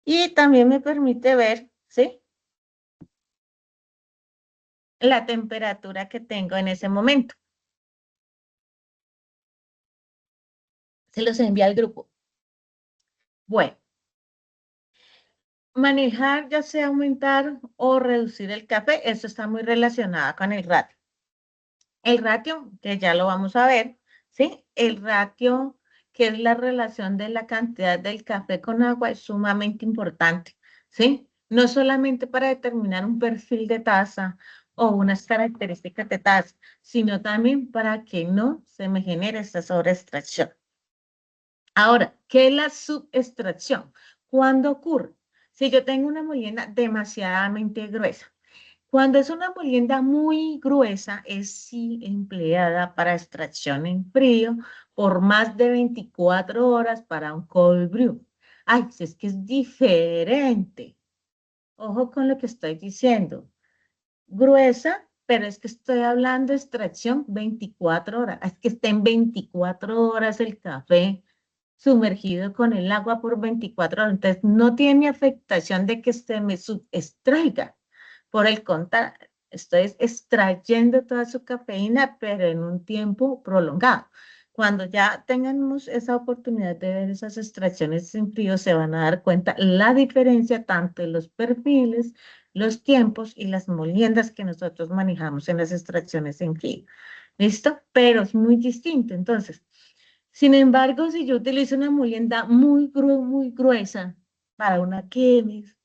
Y también me permite ver, ¿sí? La temperatura que tengo en ese momento. Se los envía al grupo. Bueno, manejar ya sea aumentar o reducir el café, eso está muy relacionado con el ratio. El ratio, que ya lo vamos a ver, ¿sí? El ratio, que es la relación de la cantidad del café con agua, es sumamente importante, ¿sí? No solamente para determinar un perfil de taza o unas características de taza, sino también para que no se me genere esta sobreextracción. Ahora, ¿qué es la subextracción? ¿Cuándo ocurre? Si yo tengo una molienda demasiadamente gruesa. Cuando es una molienda muy gruesa, es sí empleada para extracción en frío por más de 24 horas para un cold brew. Ay, si es que es diferente. Ojo con lo que estoy diciendo. Gruesa, pero es que estoy hablando de extracción 24 horas. Es que está en 24 horas el café sumergido con el agua por 24 horas. Entonces, no tiene afectación de que se me subextraiga. Por el contrario, estoy extrayendo toda su cafeína, pero en un tiempo prolongado. Cuando ya tengamos esa oportunidad de ver esas extracciones en frío, se van a dar cuenta la diferencia tanto en los perfiles, los tiempos y las moliendas que nosotros manejamos en las extracciones en frío. ¿Listo? Pero es muy distinto. Entonces, sin embargo, si yo utilizo una molienda muy gruesa para una Chemex,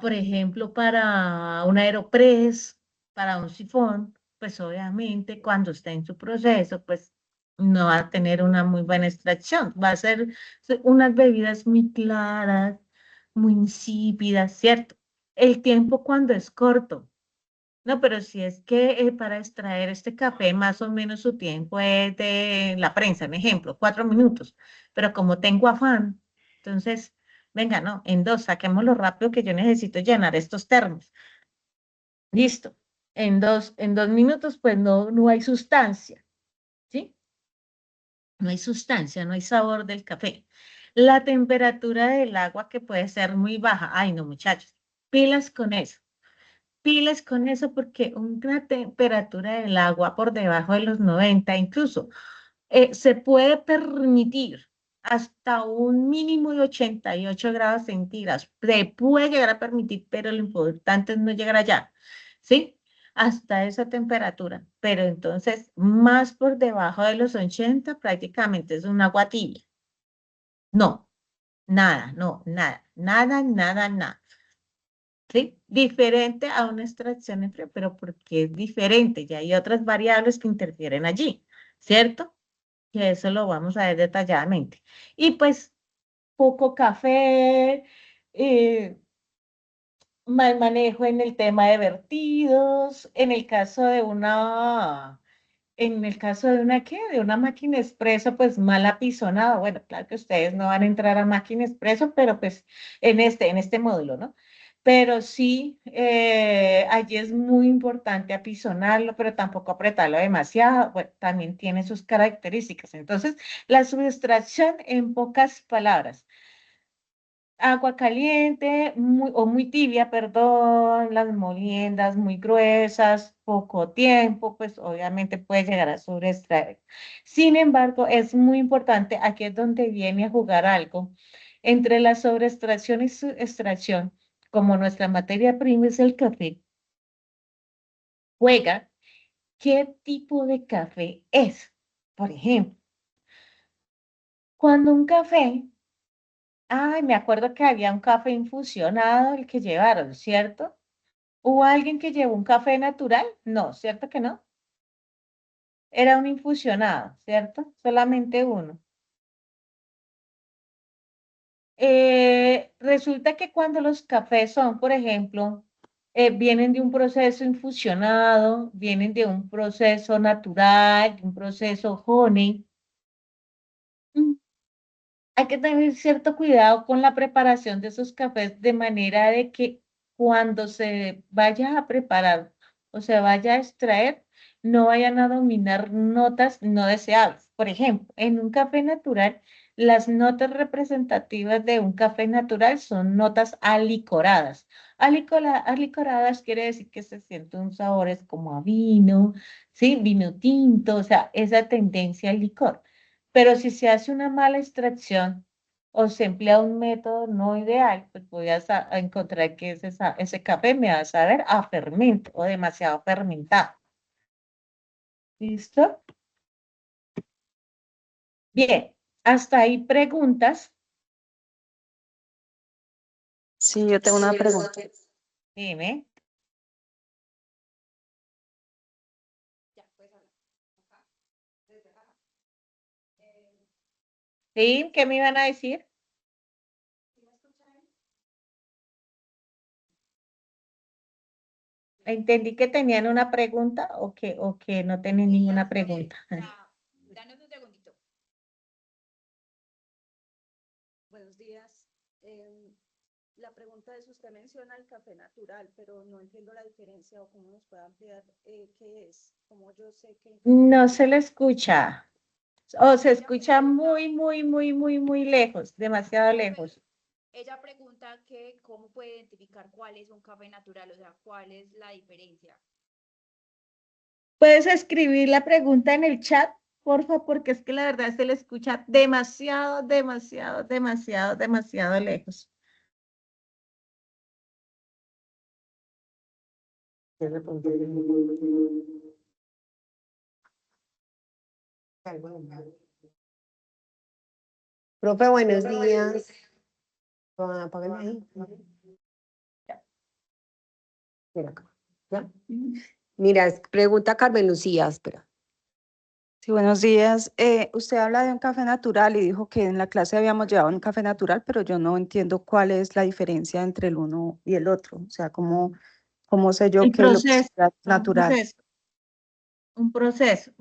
por ejemplo, para un Aeropress, para un sifón, pues obviamente cuando esté en su proceso, pues no va a tener una muy buena extracción. Va a ser unas bebidas muy claras, muy insípidas, ¿cierto? El tiempo cuando es corto, No, pero si es que para extraer este café más o menos su tiempo es de la prensa, un ejemplo, 4 minutos, pero como tengo afán, entonces, venga, no, en 2, saquémoslo rápido que yo necesito llenar estos termos. Listo. En dos minutos, pues no hay sustancia, ¿sí? No hay sustancia, no hay sabor del café. La temperatura del agua que puede ser muy baja. Ay, no, muchachos, pilas con eso. Pilas con eso porque una temperatura del agua por debajo de los 90, incluso se puede permitir hasta un mínimo de 88 grados centígrados. Se puede llegar a permitir, pero lo importante es no llegar allá, ¿sí? Hasta esa temperatura. Pero entonces, más por debajo de los 80, prácticamente es un agua tibia. No, nada, no, nada, nada, nada, nada. ¿Sí? Diferente a una extracción en frío, pero porque es diferente, ya hay otras variables que interfieren allí, ¿cierto? Que eso lo vamos a ver detalladamente. Y pues poco café, mal manejo en el tema de vertidos, ¿qué? De una máquina expreso, pues mal apisonado. Bueno, claro que ustedes no van a entrar a máquina expreso, pero pues en este módulo, ¿no? Pero sí, allí es muy importante apisonarlo, pero tampoco apretarlo demasiado. Bueno, también tiene sus características. Entonces, la subextracción, en pocas palabras, agua caliente o muy tibia, perdón, las moliendas muy gruesas, poco tiempo, pues obviamente puede llegar a sobreextraer. Sin embargo, es muy importante, aquí es donde viene a jugar algo, entre la sobreextracción y su extracción, como nuestra materia prima es el café, juega qué tipo de café es. Por ejemplo, cuando un café, ay, me acuerdo que había un café infusionado, el que llevaron, ¿cierto? ¿Hubo alguien que llevó un café natural? No, ¿cierto que no? Era un infusionado, ¿cierto? Solamente uno. Resulta que cuando los cafés son, por ejemplo, vienen de un proceso infusionado, vienen de un proceso natural, de un proceso honey, hay que tener cierto cuidado con la preparación de esos cafés de manera de que cuando se vaya a preparar o se vaya a extraer, no vayan a dominar notas no deseables. Por ejemplo, en un café natural, las notas representativas de un café natural son notas alicoradas. Alicoradas quiere decir que se siente un sabor es como a vino, ¿sí? Vino tinto, o sea, esa tendencia al licor. Pero si se hace una mala extracción o se emplea un método no ideal, pues voy a encontrar que ese café me va a saber a fermento o demasiado fermentado. ¿Listo? Bien, hasta ahí preguntas. Sí, yo tengo una pregunta. Dime. ¿Sí? ¿Qué me iban a decir? Entendí que tenían una pregunta o que no tenían ninguna pregunta. Danos un segundito. Buenos días. La pregunta es, usted menciona el café natural, pero no entiendo la diferencia o cómo nos puede ampliar qué es. Como yo sé que... No se le escucha. O se escucha muy, muy, muy, muy, muy lejos, demasiado lejos. Ella pregunta que cómo puede identificar cuál es un café natural, o sea, cuál es la diferencia. ¿Puedes escribir la pregunta en el chat, porfa? Porque es que la verdad se le escucha demasiado, demasiado, demasiado, demasiado lejos. Profe, buenos días. Apágame ahí. Mira acá. ¿Ya? Mira, pregunta Carmen Lucía, espera. Sí, buenos días. Usted habla de un café natural y dijo que en la clase habíamos llevado un café natural, pero yo no entiendo cuál es la diferencia entre el uno y el otro. O sea, cómo ¿Cómo sé yo El que lo que proceso, sea un natural? proceso, un proceso.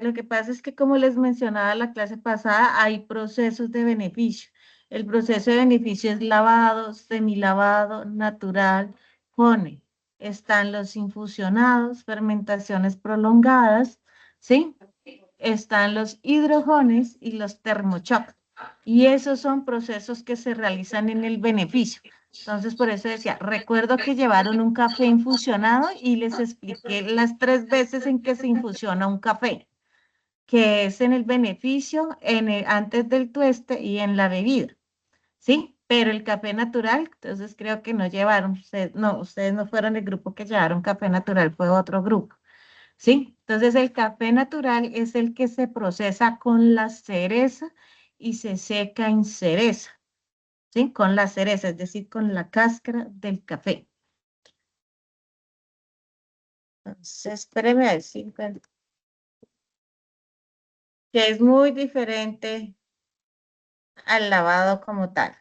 Lo que pasa es que, como les mencionaba la clase pasada, hay procesos de beneficio. El proceso de beneficio es lavado, semilavado, natural, cone. Están los infusionados, fermentaciones prolongadas, ¿sí? Están los hidrojones y los termochoc. Y esos son procesos que se realizan en el beneficio. Entonces, por eso decía, recuerdo que llevaron un café infusionado y les expliqué las 3 veces en que se infusiona un café, que es en el beneficio, antes del tueste y en la bebida, ¿sí? Pero el café natural, entonces creo que no llevaron, ustedes no fueron el grupo que llevaron café natural, fue otro grupo, ¿sí? Entonces el café natural es el que se procesa con la cereza y se seca en cereza, ¿sí? Con la cereza, es decir, con la cáscara del café. Entonces, espéreme a decir que es muy diferente al lavado como tal.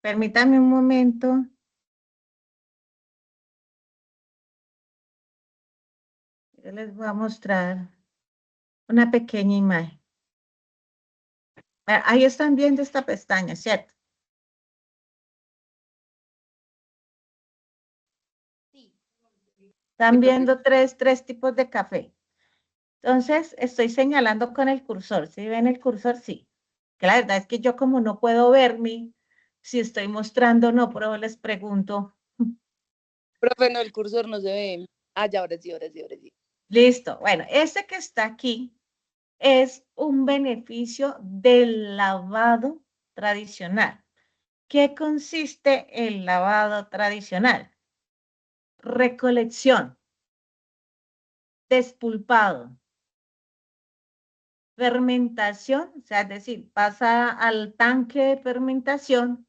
Permítame un momento. Yo les voy a mostrar una pequeña imagen. Ahí están viendo esta pestaña, ¿cierto? Están viendo tres tipos de café. Entonces, estoy señalando con el cursor. ¿Sí ven el cursor? Sí. Que la verdad es que yo, como no puedo verme si estoy mostrando o no, pero les pregunto. Profe, no, el cursor no se ve. Ah, ya, ahora sí, ahora sí, ahora sí. Listo. Bueno, este que está aquí es un beneficio del lavado tradicional. ¿Qué consiste el lavado tradicional? Recolección, despulpado, fermentación, o sea, es decir, pasa al tanque de fermentación,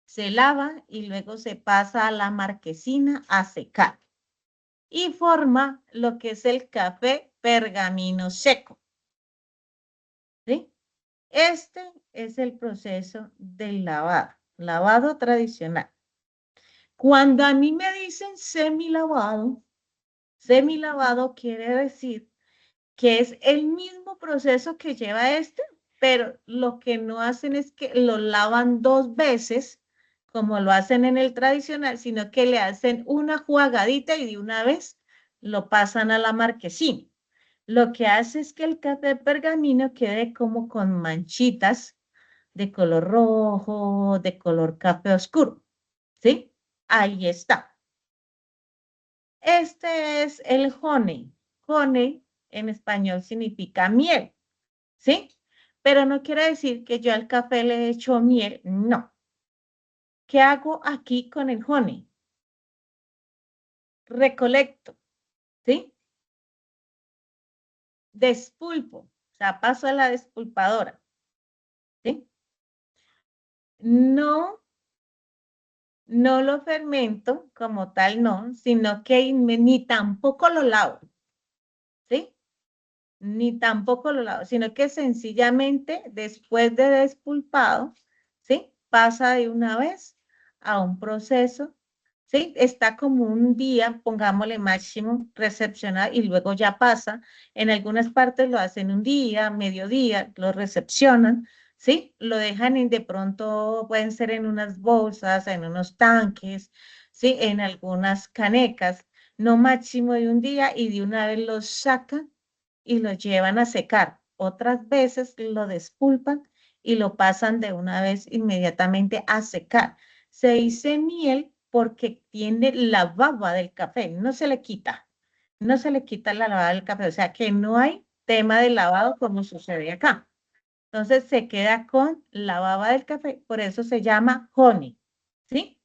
se lava y luego se pasa a la marquesina a secar y forma lo que es el café pergamino seco. ¿Sí? Este es el proceso del lavado, lavado tradicional. Cuando a mí me dicen semilavado quiere decir que es el mismo proceso que lleva este, pero lo que no hacen es que lo lavan 2 veces, como lo hacen en el tradicional, sino que le hacen una jugadita y de una vez lo pasan a la marquesina. Lo que hace es que el café pergamino quede como con manchitas de color rojo, de color café oscuro, ¿sí? Ahí está. Este es el honey. Honey en español significa miel, ¿sí? Pero no quiere decir que yo al café le echo miel, no. ¿Qué hago aquí con el honey? Recolecto, ¿sí? Despulpo, o sea, paso a la despulpadora, ¿sí? No lo fermento como tal, no, sino que ni tampoco lo lavo, ¿sí? Ni tampoco lo lavo, sino que sencillamente después de despulpado, ¿sí? Pasa de una vez a un proceso, ¿sí? Está como un día, pongámosle máximo, recepcionar y luego ya pasa. En algunas partes lo hacen un día, mediodía, lo recepcionan, ¿sí? Lo dejan de pronto, pueden ser en unas bolsas, en unos tanques, ¿sí? En algunas canecas, no máximo de un día y de una vez lo sacan y lo llevan a secar. Otras veces lo despulpan y lo pasan de una vez inmediatamente a secar. Se dice miel porque tiene la baba del café, no se le quita, no se le quita la baba del café, o sea que no hay tema de lavado como sucede acá. Entonces se queda con la baba del café, por eso se llama honey, ¿sí?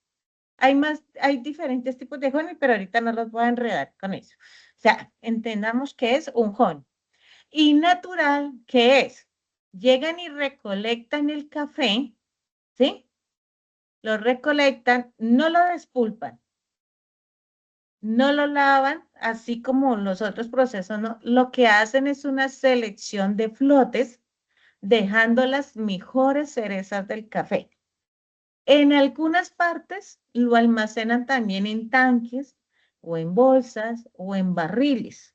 Hay diferentes tipos de honey, pero ahorita no los voy a enredar con eso. O sea, entendamos que es un honey. Y natural, ¿qué es? Llegan y recolectan el café, ¿sí? Lo recolectan, no lo despulpan, no lo lavan, así como los otros procesos, no. Lo que hacen es una selección de flotes, dejando las mejores cerezas del café. En algunas partes lo almacenan también en tanques o en bolsas o en barriles,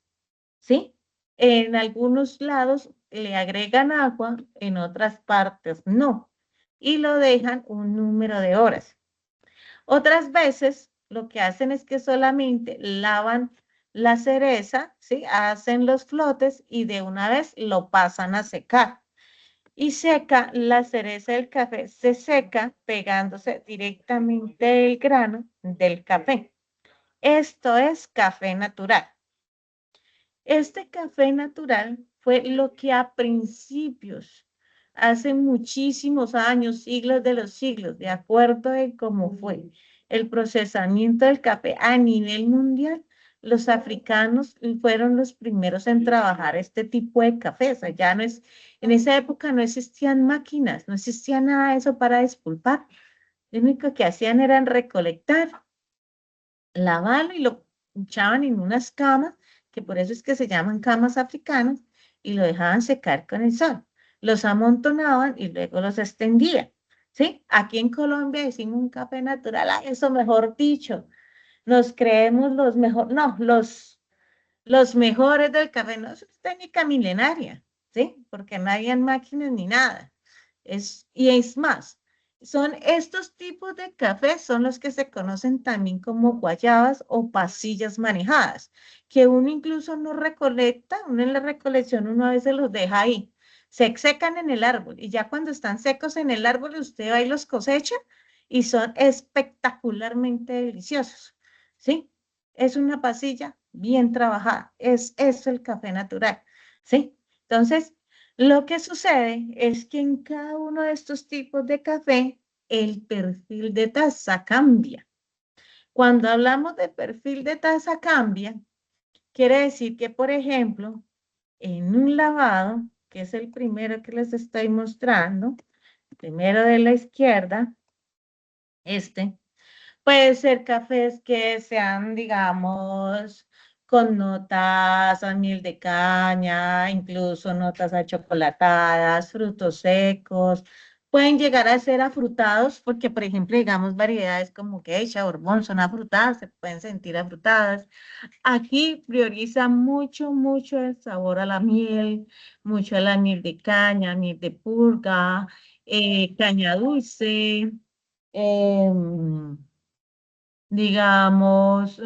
¿sí? En algunos lados le agregan agua, en otras partes no, y lo dejan un número de horas. Otras veces lo que hacen es que solamente lavan la cereza, ¿sí? Hacen los flotes y de una vez lo pasan a secar. Y seca la cereza del café, se seca pegándose directamente el grano del café. Esto es café natural. Este café natural fue lo que a principios, hace muchísimos años, siglos de los siglos, de acuerdo en cómo fue el procesamiento del café a nivel mundial, los africanos fueron los primeros en trabajar este tipo de café. O sea, ya no es, en esa época no existían máquinas, no existía nada de eso para despulpar. Lo único que hacían era recolectar, lavarlo y lo echaban en unas camas, que por eso es que se llaman camas africanas, y lo dejaban secar con el sol. Los amontonaban y luego los extendían. ¿Sí? Aquí en Colombia decimos un café natural, eso mejor dicho, nos creemos los mejores, no, los mejores del café, no es técnica milenaria, ¿sí? Porque no habían máquinas ni nada. Y es más, son estos tipos de café son los que se conocen también como guayabas o pasillas manejadas, que uno incluso no recolecta, uno en la recolección uno a veces los deja ahí, se secan en el árbol y ya cuando están secos en el árbol usted va y los cosecha y son espectacularmente deliciosos, ¿sí? Es una pasilla bien trabajada, es eso el café natural, ¿sí? Entonces, lo que sucede es que en cada uno de estos tipos de café, el perfil de taza cambia. Cuando hablamos de perfil de taza cambia, quiere decir que, por ejemplo, en un lavado, que es el primero que les estoy mostrando, primero de la izquierda, este, puede ser cafés que sean, digamos, con notas a miel de caña, incluso notas achocolatadas, frutos secos. Pueden llegar a ser afrutados porque, por ejemplo, digamos, variedades como geisha, bourbon son afrutadas, se pueden sentir afrutadas. Aquí prioriza mucho, mucho el sabor a la miel, mucho a la miel de caña, miel de purga, caña dulce. em, digamos,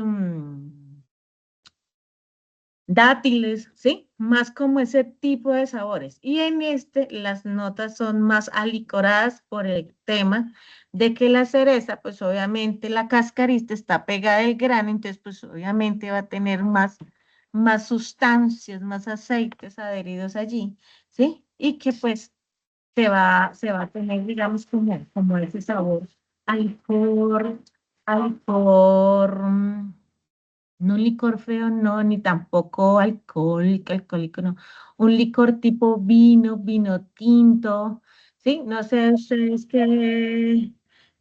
dátiles, ¿sí? Más como ese tipo de sabores. Y en este las notas son más alicoradas por el tema de que la cereza, pues obviamente la cascarita está pegada al grano, entonces pues obviamente va a tener más sustancias, más aceites adheridos allí, ¿sí? Y que pues se va a tener, digamos, como ese sabor alcohol, alcohol, no un licor feo, no, ni tampoco alcohólico, no. Un licor tipo vino, vino tinto, ¿sí? No sé ustedes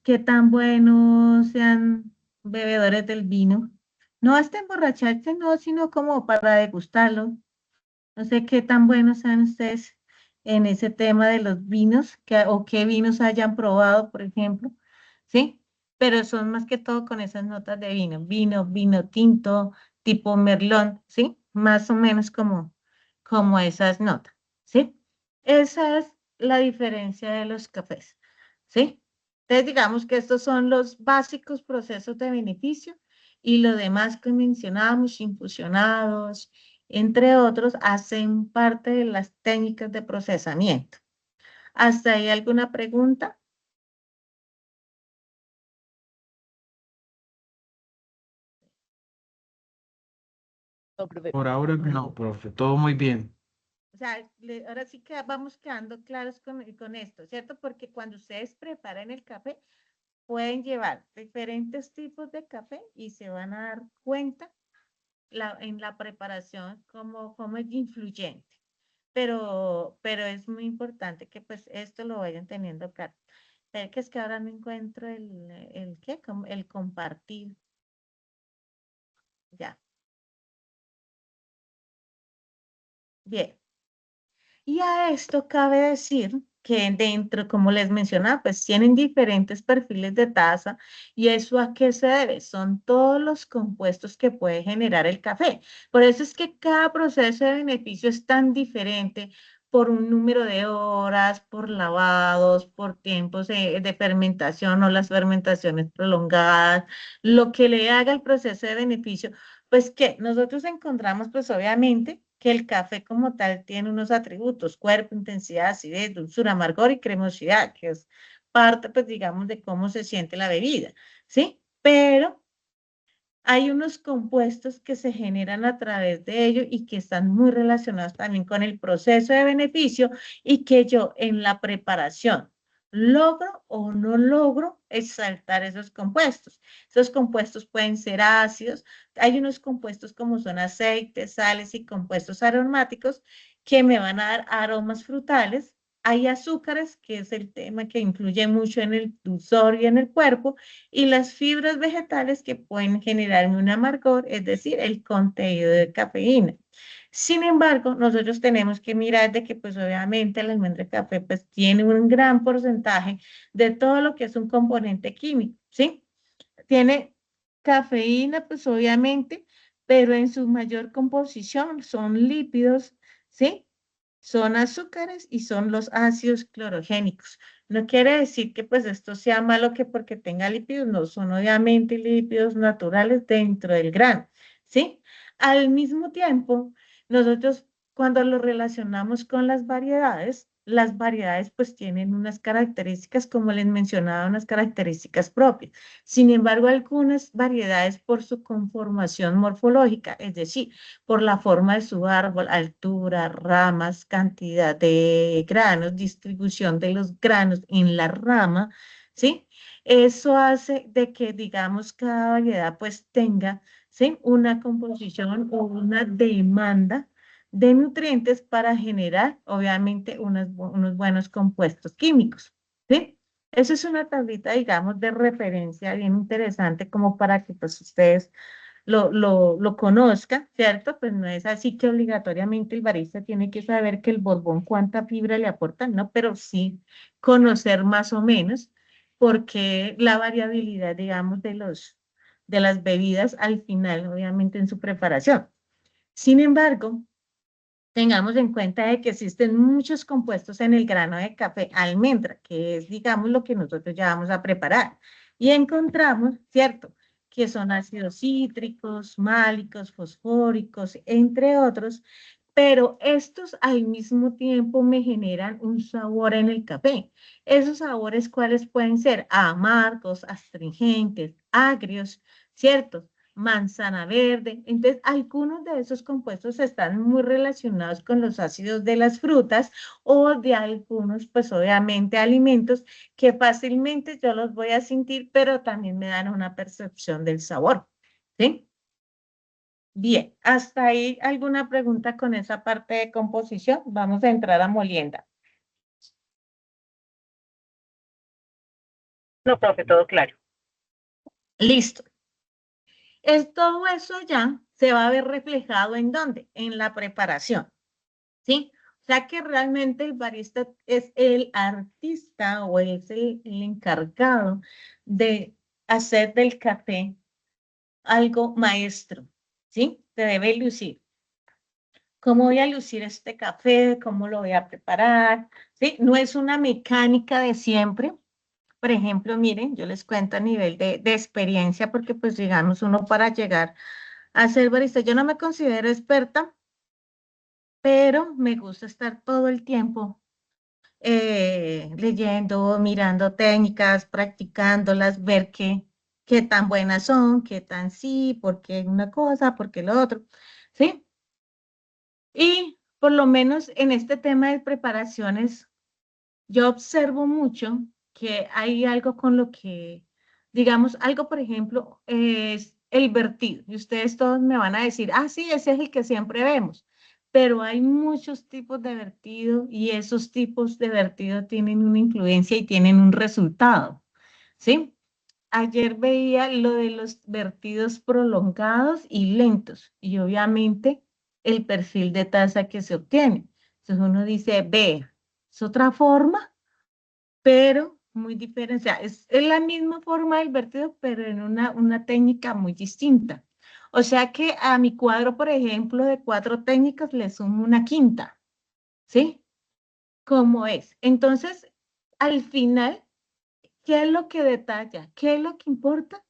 qué tan buenos sean bebedores del vino. No hasta emborracharse, no, sino como para degustarlo. No sé qué tan buenos sean ustedes en ese tema de los vinos, o qué vinos hayan probado, por ejemplo, ¿sí? Pero son más que todo con esas notas de vino tinto, tipo merlón, ¿sí? Más o menos como esas notas, ¿sí? Esa es la diferencia de los cafés, ¿sí? Entonces, digamos que estos son los básicos procesos de beneficio y lo demás que mencionábamos, infusionados, entre otros, hacen parte de las técnicas de procesamiento. ¿Hasta ahí alguna pregunta? No, profe. Por ahora no, profe, todo muy bien. O sea, ahora sí que vamos quedando claros con esto, ¿cierto? Porque cuando ustedes preparen el café, pueden llevar diferentes tipos de café y se van a dar cuenta en la preparación cómo es influyente. Pero es muy importante que pues esto lo vayan teniendo claro. Pero que es que ahora no encuentro ¿qué? Como el compartir. Ya. Bien. Y a esto cabe decir que dentro, como les mencionaba, pues tienen diferentes perfiles de taza. ¿Y eso a qué se debe? Son todos los compuestos que puede generar el café. Por eso es que cada proceso de beneficio es tan diferente por un número de horas, por lavados, por tiempos de fermentación o las fermentaciones prolongadas, lo que le haga el proceso de beneficio. Pues que nosotros encontramos, pues obviamente, que el café como tal tiene unos atributos: cuerpo, intensidad, acidez, dulzura, amargor y cremosidad, que es parte, pues digamos, de cómo se siente la bebida, ¿sí? Pero hay unos compuestos que se generan a través de ello y que están muy relacionados también con el proceso de beneficio y que yo en la preparación logro o no logro exaltar esos compuestos. Esos compuestos pueden ser ácidos. Hay unos compuestos como son aceites, sales y compuestos aromáticos que me van a dar aromas frutales. Hay azúcares, que es el tema que influye mucho en el dulzor y en el cuerpo, y las fibras vegetales que pueden generarme un amargor, es decir, el contenido de cafeína. Sin embargo, nosotros tenemos que mirar de que, pues obviamente, el almendra de café, pues tiene un gran porcentaje de todo lo que es un componente químico, ¿sí? Tiene cafeína, pues obviamente, pero en su mayor composición son lípidos, ¿sí? Son azúcares y son los ácidos clorogénicos. No quiere decir que pues esto sea malo que porque tenga lípidos, no, son obviamente lípidos naturales dentro del grano, ¿sí? Al mismo tiempo, nosotros cuando lo relacionamos con las variedades pues tienen unas características, como les mencionaba, unas características propias. Sin embargo, algunas variedades por su conformación morfológica, es decir, por la forma de su árbol, altura, ramas, cantidad de granos, distribución de los granos en la rama, ¿sí? Eso hace de que, digamos, cada variedad pues tenga, ¿sí? Una composición o una demanda de nutrientes para generar, obviamente, unos buenos compuestos químicos, ¿sí? Eso es una tablita, digamos, de referencia bien interesante como para que pues ustedes lo conozca, ¿cierto? Pues no es así que obligatoriamente el barista tiene que saber que el borbón cuánta fibra le aporta, ¿no? Pero sí conocer más o menos porque la variabilidad, digamos, de las bebidas al final, obviamente, en su preparación. Sin embargo, tengamos en cuenta de que existen muchos compuestos en el grano de café almendra, que es, digamos, lo que nosotros ya vamos a preparar. Y encontramos, ¿cierto?, que son ácidos cítricos, málicos, fosfóricos, entre otros, pero estos al mismo tiempo me generan un sabor en el café. Esos sabores, ¿cuáles pueden ser? Amargos, astringentes, agrios, ¿cierto? Manzana verde. Entonces, algunos de esos compuestos están muy relacionados con los ácidos de las frutas o de algunos, pues obviamente, alimentos que fácilmente yo los voy a sentir, pero también me dan una percepción del sabor, ¿sí? Bien, ¿hasta ahí alguna pregunta con esa parte de composición? Vamos a entrar a molienda. No, profe, todo claro. Listo. Todo eso ya se va a ver reflejado ¿en dónde? En la preparación, ¿sí? O sea que realmente el barista es el artista o es el encargado de hacer del café algo maestro, ¿sí? Se debe lucir. ¿Cómo voy a lucir este café? ¿Cómo lo voy a preparar? ¿Sí? No es una mecánica de siempre. Por ejemplo, miren, yo les cuento a nivel de experiencia, porque pues digamos uno para llegar a ser barista, yo no me considero experta, pero me gusta estar todo el tiempo leyendo, mirando técnicas, practicándolas, ver qué tan buenas son, qué tan sí, por qué una cosa, por qué lo otro, ¿sí? Y por lo menos en este tema de preparaciones, yo observo mucho que hay algo con lo que, digamos, algo, por ejemplo, es el vertido. Y ustedes todos me van a decir, ah, sí, ese es el que siempre vemos. Pero hay muchos tipos de vertido y esos tipos de vertido tienen una influencia y tienen un resultado, ¿sí? ayer veía lo de los vertidos prolongados y lentos, y obviamente el perfil de taza que se obtiene. Entonces uno dice, ve, es otra forma, pero muy diferente. O sea, es la misma forma del vertido, pero en una técnica muy distinta. O sea que a mi cuadro, por ejemplo, de 4 técnicas le sumo una quinta, ¿sí? ¿Cómo es? Entonces, al final, ¿qué es lo que detalla? ¿Qué es lo que importa?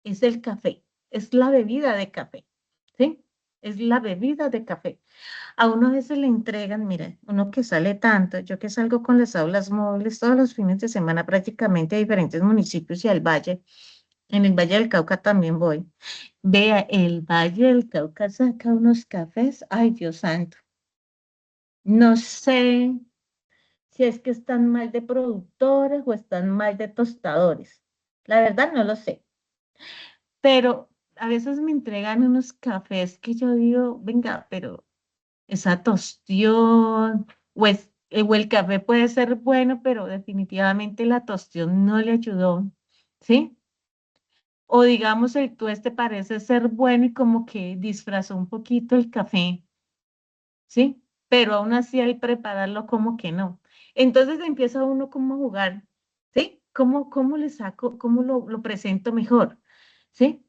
Es el café, es la bebida de café, ¿sí? Es la bebida de café. A uno a veces le entregan, mire, uno que sale tanto, yo que salgo con las aulas móviles todos los fines de semana prácticamente a diferentes municipios y al valle, en el Valle del Cauca también voy. Vea, el Valle del Cauca saca unos cafés, ay Dios santo, no sé si es que están mal de productores o están mal de tostadores. La verdad no lo sé, pero a veces me entregan unos cafés que yo digo, venga, pero esa tostión, o el café puede ser bueno, pero definitivamente la tostión no le ayudó, ¿sí? O digamos, el tueste parece ser bueno y como que disfrazó un poquito el café, ¿sí? Pero aún así al prepararlo como que no. Entonces empieza uno como a jugar, ¿sí? ¿Cómo le saco, cómo lo presento mejor, ¿sí?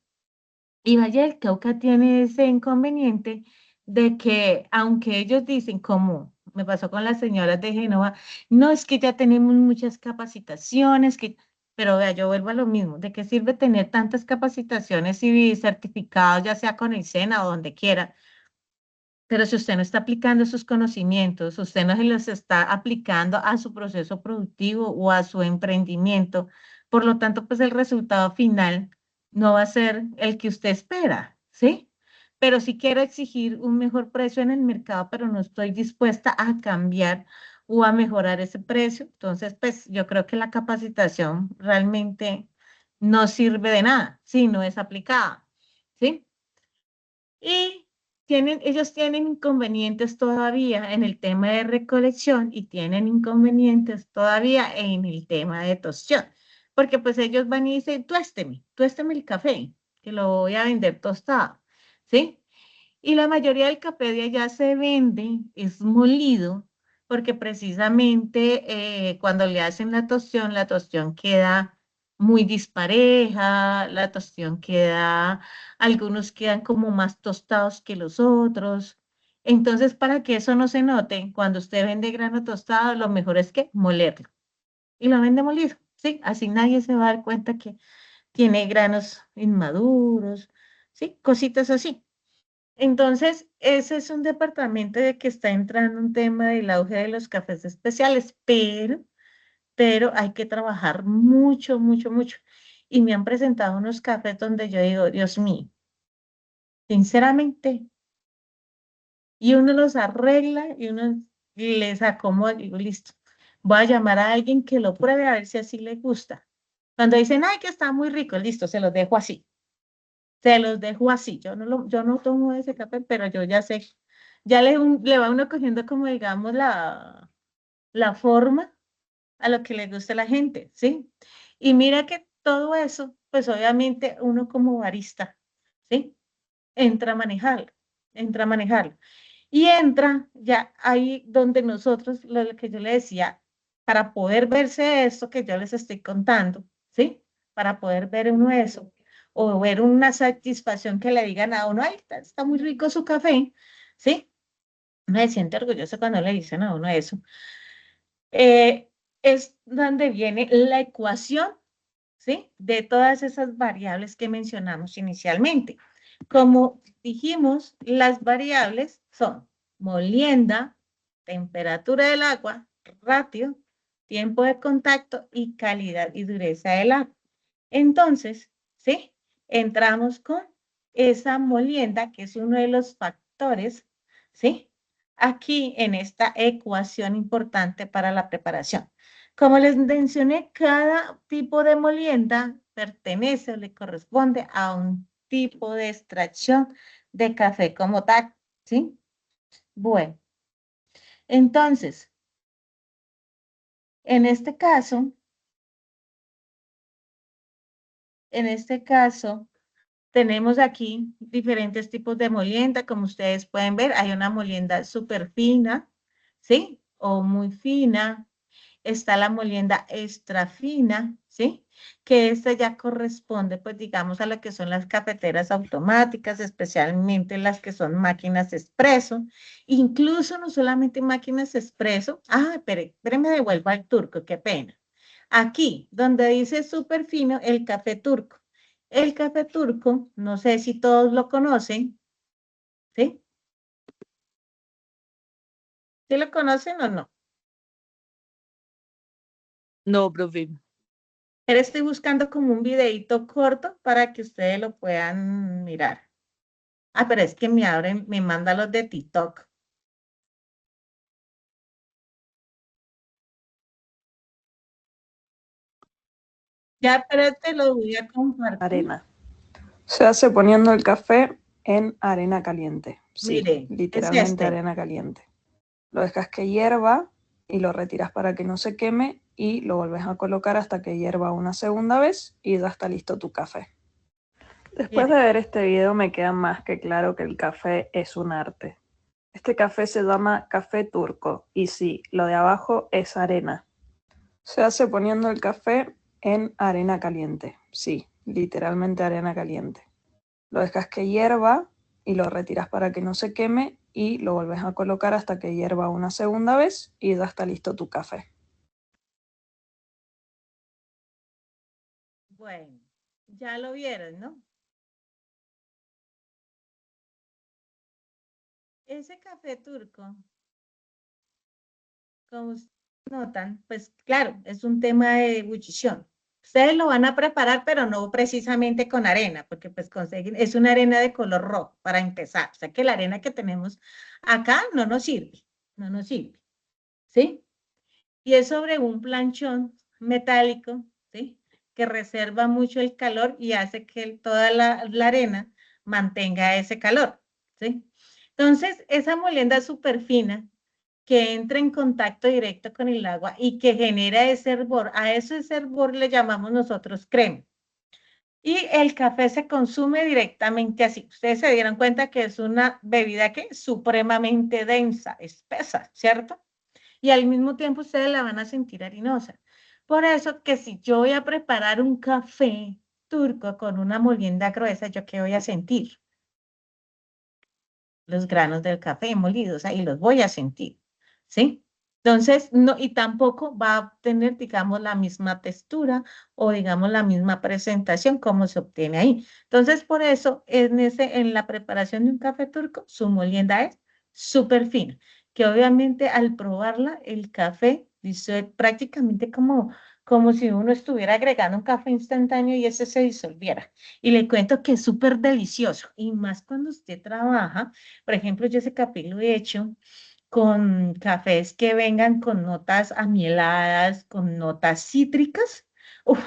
Y Valle del Cauca tiene ese inconveniente de que, aunque ellos dicen, como me pasó con las señoras de Génova, no es que ya tenemos muchas capacitaciones, pero vea, yo vuelvo a lo mismo, ¿de qué sirve tener tantas capacitaciones y certificados, ya sea con el SENA o donde quiera? Pero si usted no está aplicando esos conocimientos, usted no se los está aplicando a su proceso productivo o a su emprendimiento, por lo tanto, pues el resultado final no va a ser el que usted espera, ¿sí? Pero sí quiero exigir un mejor precio en el mercado, pero no estoy dispuesta a cambiar o a mejorar ese precio. Entonces, pues yo creo que la capacitación realmente no sirve de nada si no es aplicada, ¿sí? Y ellos tienen inconvenientes todavía en el tema de recolección y tienen inconvenientes todavía en el tema de tostión, porque pues ellos van y dicen, tuésteme el café, que lo voy a vender tostado, ¿sí? Y la mayoría del café de allá se vende, es molido, porque precisamente cuando le hacen la tostión queda muy dispareja, la tostión queda, algunos quedan como más tostados que los otros. Entonces, para que eso no se note, cuando usted vende grano tostado, lo mejor es que molerlo. Y lo vende molido, ¿sí? Así nadie se va a dar cuenta que tiene granos inmaduros, ¿sí? Cositas así. Entonces, ese es un departamento de que está entrando un tema del auge de los cafés especiales, pero hay que trabajar mucho, mucho, mucho. Y me han presentado unos cafés donde yo digo, Dios mío, sinceramente, y uno los arregla y uno les acomoda y digo, listo, voy a llamar a alguien que lo pruebe a ver si así le gusta. Cuando dicen, ay, que está muy rico, listo, se los dejo así. Se los dejo así. Yo no tomo ese café, pero yo ya sé, ya le va uno cogiendo como digamos la forma a lo que le gusta a la gente, ¿sí? Y mira que todo eso, pues obviamente uno como barista, ¿sí? Entra a manejarlo, entra a manejarlo. Y entra ya ahí donde nosotros, lo que yo le decía, para poder verse esto que yo les estoy contando, ¿sí? Para poder ver uno eso, o ver una satisfacción que le digan a uno, ay, está muy rico su café, ¿sí? Me siento orgullosa cuando le dicen a uno eso. Es donde viene la ecuación, ¿sí? De todas esas variables que mencionamos inicialmente. Como dijimos, las variables son molienda, temperatura del agua, ratio, tiempo de contacto y calidad y dureza del agua. Entonces, ¿sí? Entramos con esa molienda, que es uno de los factores, ¿sí? Aquí en esta ecuación importante para la preparación. Como les mencioné, cada tipo de molienda pertenece o le corresponde a un tipo de extracción de café como tal, ¿sí? Bueno, entonces, en este caso, en este caso, tenemos aquí diferentes tipos de molienda, como ustedes pueden ver, hay una molienda súper fina, ¿sí? O muy fina. Está la molienda extra fina, ¿sí? Que esta ya corresponde, pues digamos, a lo que son las cafeteras automáticas, especialmente las que son máquinas expreso. Incluso no solamente máquinas expreso. Espere, me devuelvo al turco, qué pena. Aquí, donde dice súper fino, el café turco. El café turco, no sé si todos lo conocen, ¿sí? ¿Sí lo conocen o no? No, profe. Pero estoy buscando como un videito corto para que ustedes lo puedan mirar. Pero es que me manda los de TikTok. Ya, pero te lo voy a compartir. Arena. Se hace poniendo el café en arena caliente. Sí, Mire, es literalmente este. arena caliente. Lo dejas que hierva y lo retiras para que no se queme y lo vuelves a colocar hasta que hierva una segunda vez y ya está listo tu café. Después de ver este video me queda más que claro que el café es un arte. Este café se llama café turco y sí, lo de abajo es arena. Se hace poniendo el café en arena caliente. Sí, literalmente arena caliente. Lo dejas que hierva y lo retiras para que no se queme y lo vuelves a colocar hasta que hierva una segunda vez y ya está listo tu café. Bueno, ya lo vieron, ¿no? Ese café turco, como ustedes notan, pues claro, es un tema de ebullición. Ustedes lo van a preparar, pero no precisamente con arena, porque pues consiguen, es una arena de color rojo para empezar. O sea que la arena que tenemos acá no nos sirve, no nos sirve, ¿sí? Y es sobre un planchón metálico, ¿sí? Que reserva mucho el calor y hace que toda la arena mantenga ese calor, ¿sí? Entonces, esa molienda súper fina que entra en contacto directo con el agua y que genera ese hervor, a ese hervor le llamamos nosotros crema. Y el café se consume directamente así. Ustedes se dieron cuenta que es una bebida que supremamente densa, espesa, ¿cierto? Y al mismo tiempo ustedes la van a sentir harinosa. Por eso que si yo voy a preparar un café turco con una molienda gruesa, ¿yo qué voy a sentir? Los granos del café molidos, ahí los voy a sentir, ¿sí? Entonces, no, y tampoco va a tener, digamos, la misma textura o, digamos, la misma presentación como se obtiene ahí. Entonces, por eso, en la preparación de un café turco, su molienda es súper fina, que obviamente al probarla, el café dice prácticamente como si uno estuviera agregando un café instantáneo y ese se disolviera. Y le cuento que es súper delicioso, y más cuando usted trabaja. Por ejemplo, yo ese café lo he hecho con cafés que vengan con notas amieladas, con notas cítricas. Uf,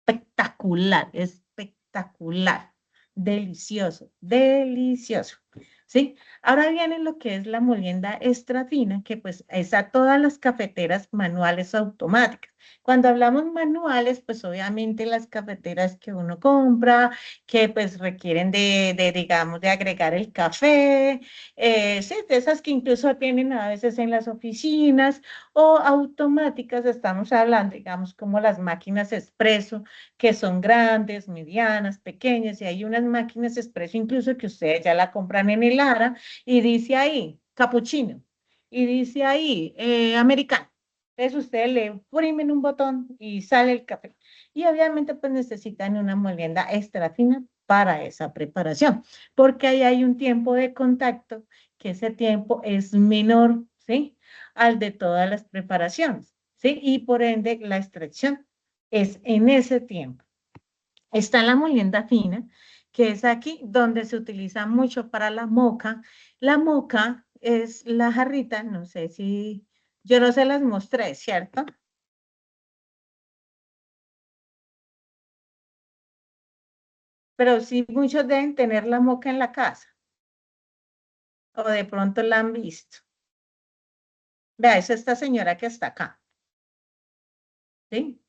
espectacular, espectacular, delicioso, delicioso. ¿Sí? Ahora viene lo que es la molienda extra fina, que pues es a todas las cafeteras manuales o automáticas. Cuando hablamos manuales, pues obviamente las cafeteras que uno compra, que pues requieren digamos, de agregar el café, sí, de esas que incluso tienen a veces en las oficinas, o automáticas, estamos hablando, digamos, como las máquinas expreso, que son grandes, medianas, pequeñas, y hay unas máquinas expreso incluso que ustedes ya la compran en el ARA y dice ahí capuchino y dice ahí americano. Entonces ustedes le oprimen un botón y sale el café. Y obviamente pues necesitan una molienda extra fina para esa preparación, porque ahí hay un tiempo de contacto que ese tiempo es menor, ¿sí? Al de todas las preparaciones, ¿sí? Y por ende la extracción es en ese tiempo. Está la molienda fina, que es aquí donde se utiliza mucho para la moca. La moca es la jarrita, no sé si yo no se las mostré, ¿cierto? Pero sí muchos deben tener la moca en la casa o de pronto la han visto. Vea, es esta señora que está acá, ¿sí?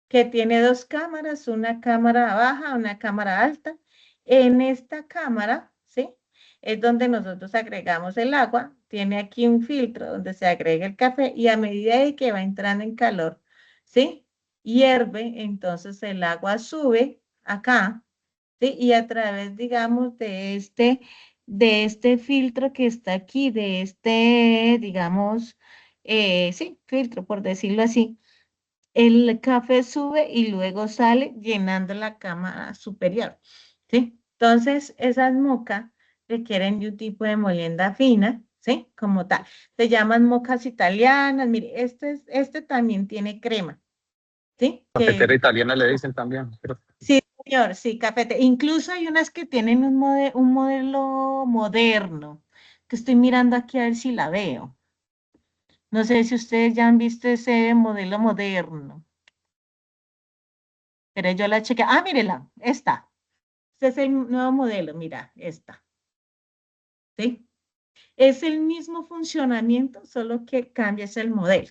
que tiene dos cámaras, una cámara baja, una cámara alta. En esta cámara, ¿sí? Es donde nosotros agregamos el agua. Tiene aquí un filtro donde se agrega el café y a medida de que va entrando en calor, ¿sí? Hierve, entonces el agua sube acá, ¿sí? Y a través, digamos, de este filtro que está aquí, de este, digamos, sí, filtro, por decirlo así, el café sube y luego sale llenando la cámara superior, ¿sí? Entonces, esas mocas requieren de un tipo de molienda fina, ¿sí? Como tal. Se llaman mocas italianas. Mire, este también tiene crema, ¿sí? Cafetera italiana le dicen también. Sí, señor, sí, cafete. Incluso hay unas que tienen un modelo moderno, que estoy mirando aquí a ver si la veo. No sé si ustedes ya han visto ese modelo moderno, pero yo la chequé. Ah, mírela, esta. Este es el nuevo modelo, mira, esta. ¿Sí? Es el mismo funcionamiento, solo que cambia es el modelo.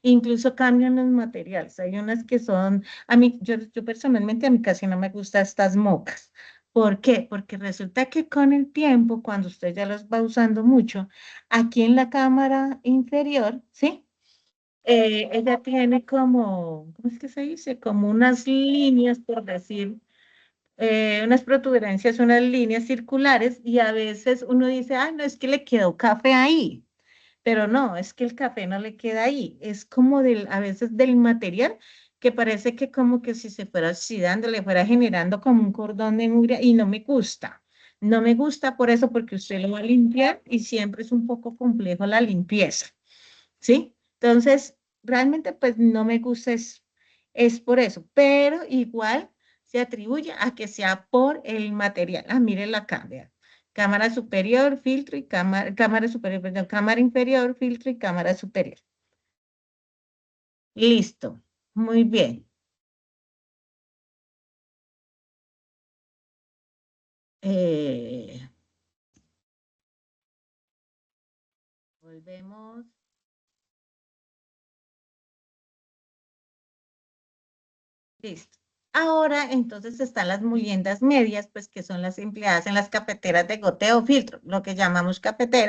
Incluso cambian los materiales. Hay unas que son, a mí, yo personalmente a mí casi no me gustan estas mocas. ¿Por qué? Porque resulta que con el tiempo, cuando usted ya los va usando mucho, aquí en la cámara inferior, ¿sí? Ella tiene como, ¿cómo es que se dice? Como unas líneas, por decir, unas protuberancias, unas líneas circulares, y a veces uno dice, ay, no, es que le quedó café ahí. Pero no, es que el café no le queda ahí, es como a veces del material que parece que como que si se fuera oxidando, le fuera generando como un cordón de mugre y no me gusta. No me gusta por eso, porque usted lo va a limpiar y siempre es un poco complejo la limpieza, ¿sí? Entonces, realmente pues no me gusta, es por eso, pero igual se atribuye a que sea por el material. Ah, mire la cámara. Cámara superior, filtro y cámara superior, perdón, cámara inferior, filtro y cámara superior. Listo. Muy bien. Volvemos. Listo. Ahora, entonces, están las moliendas medias, pues, que son las empleadas en las cafeteras de goteo filtro, lo que llamamos cafeteras.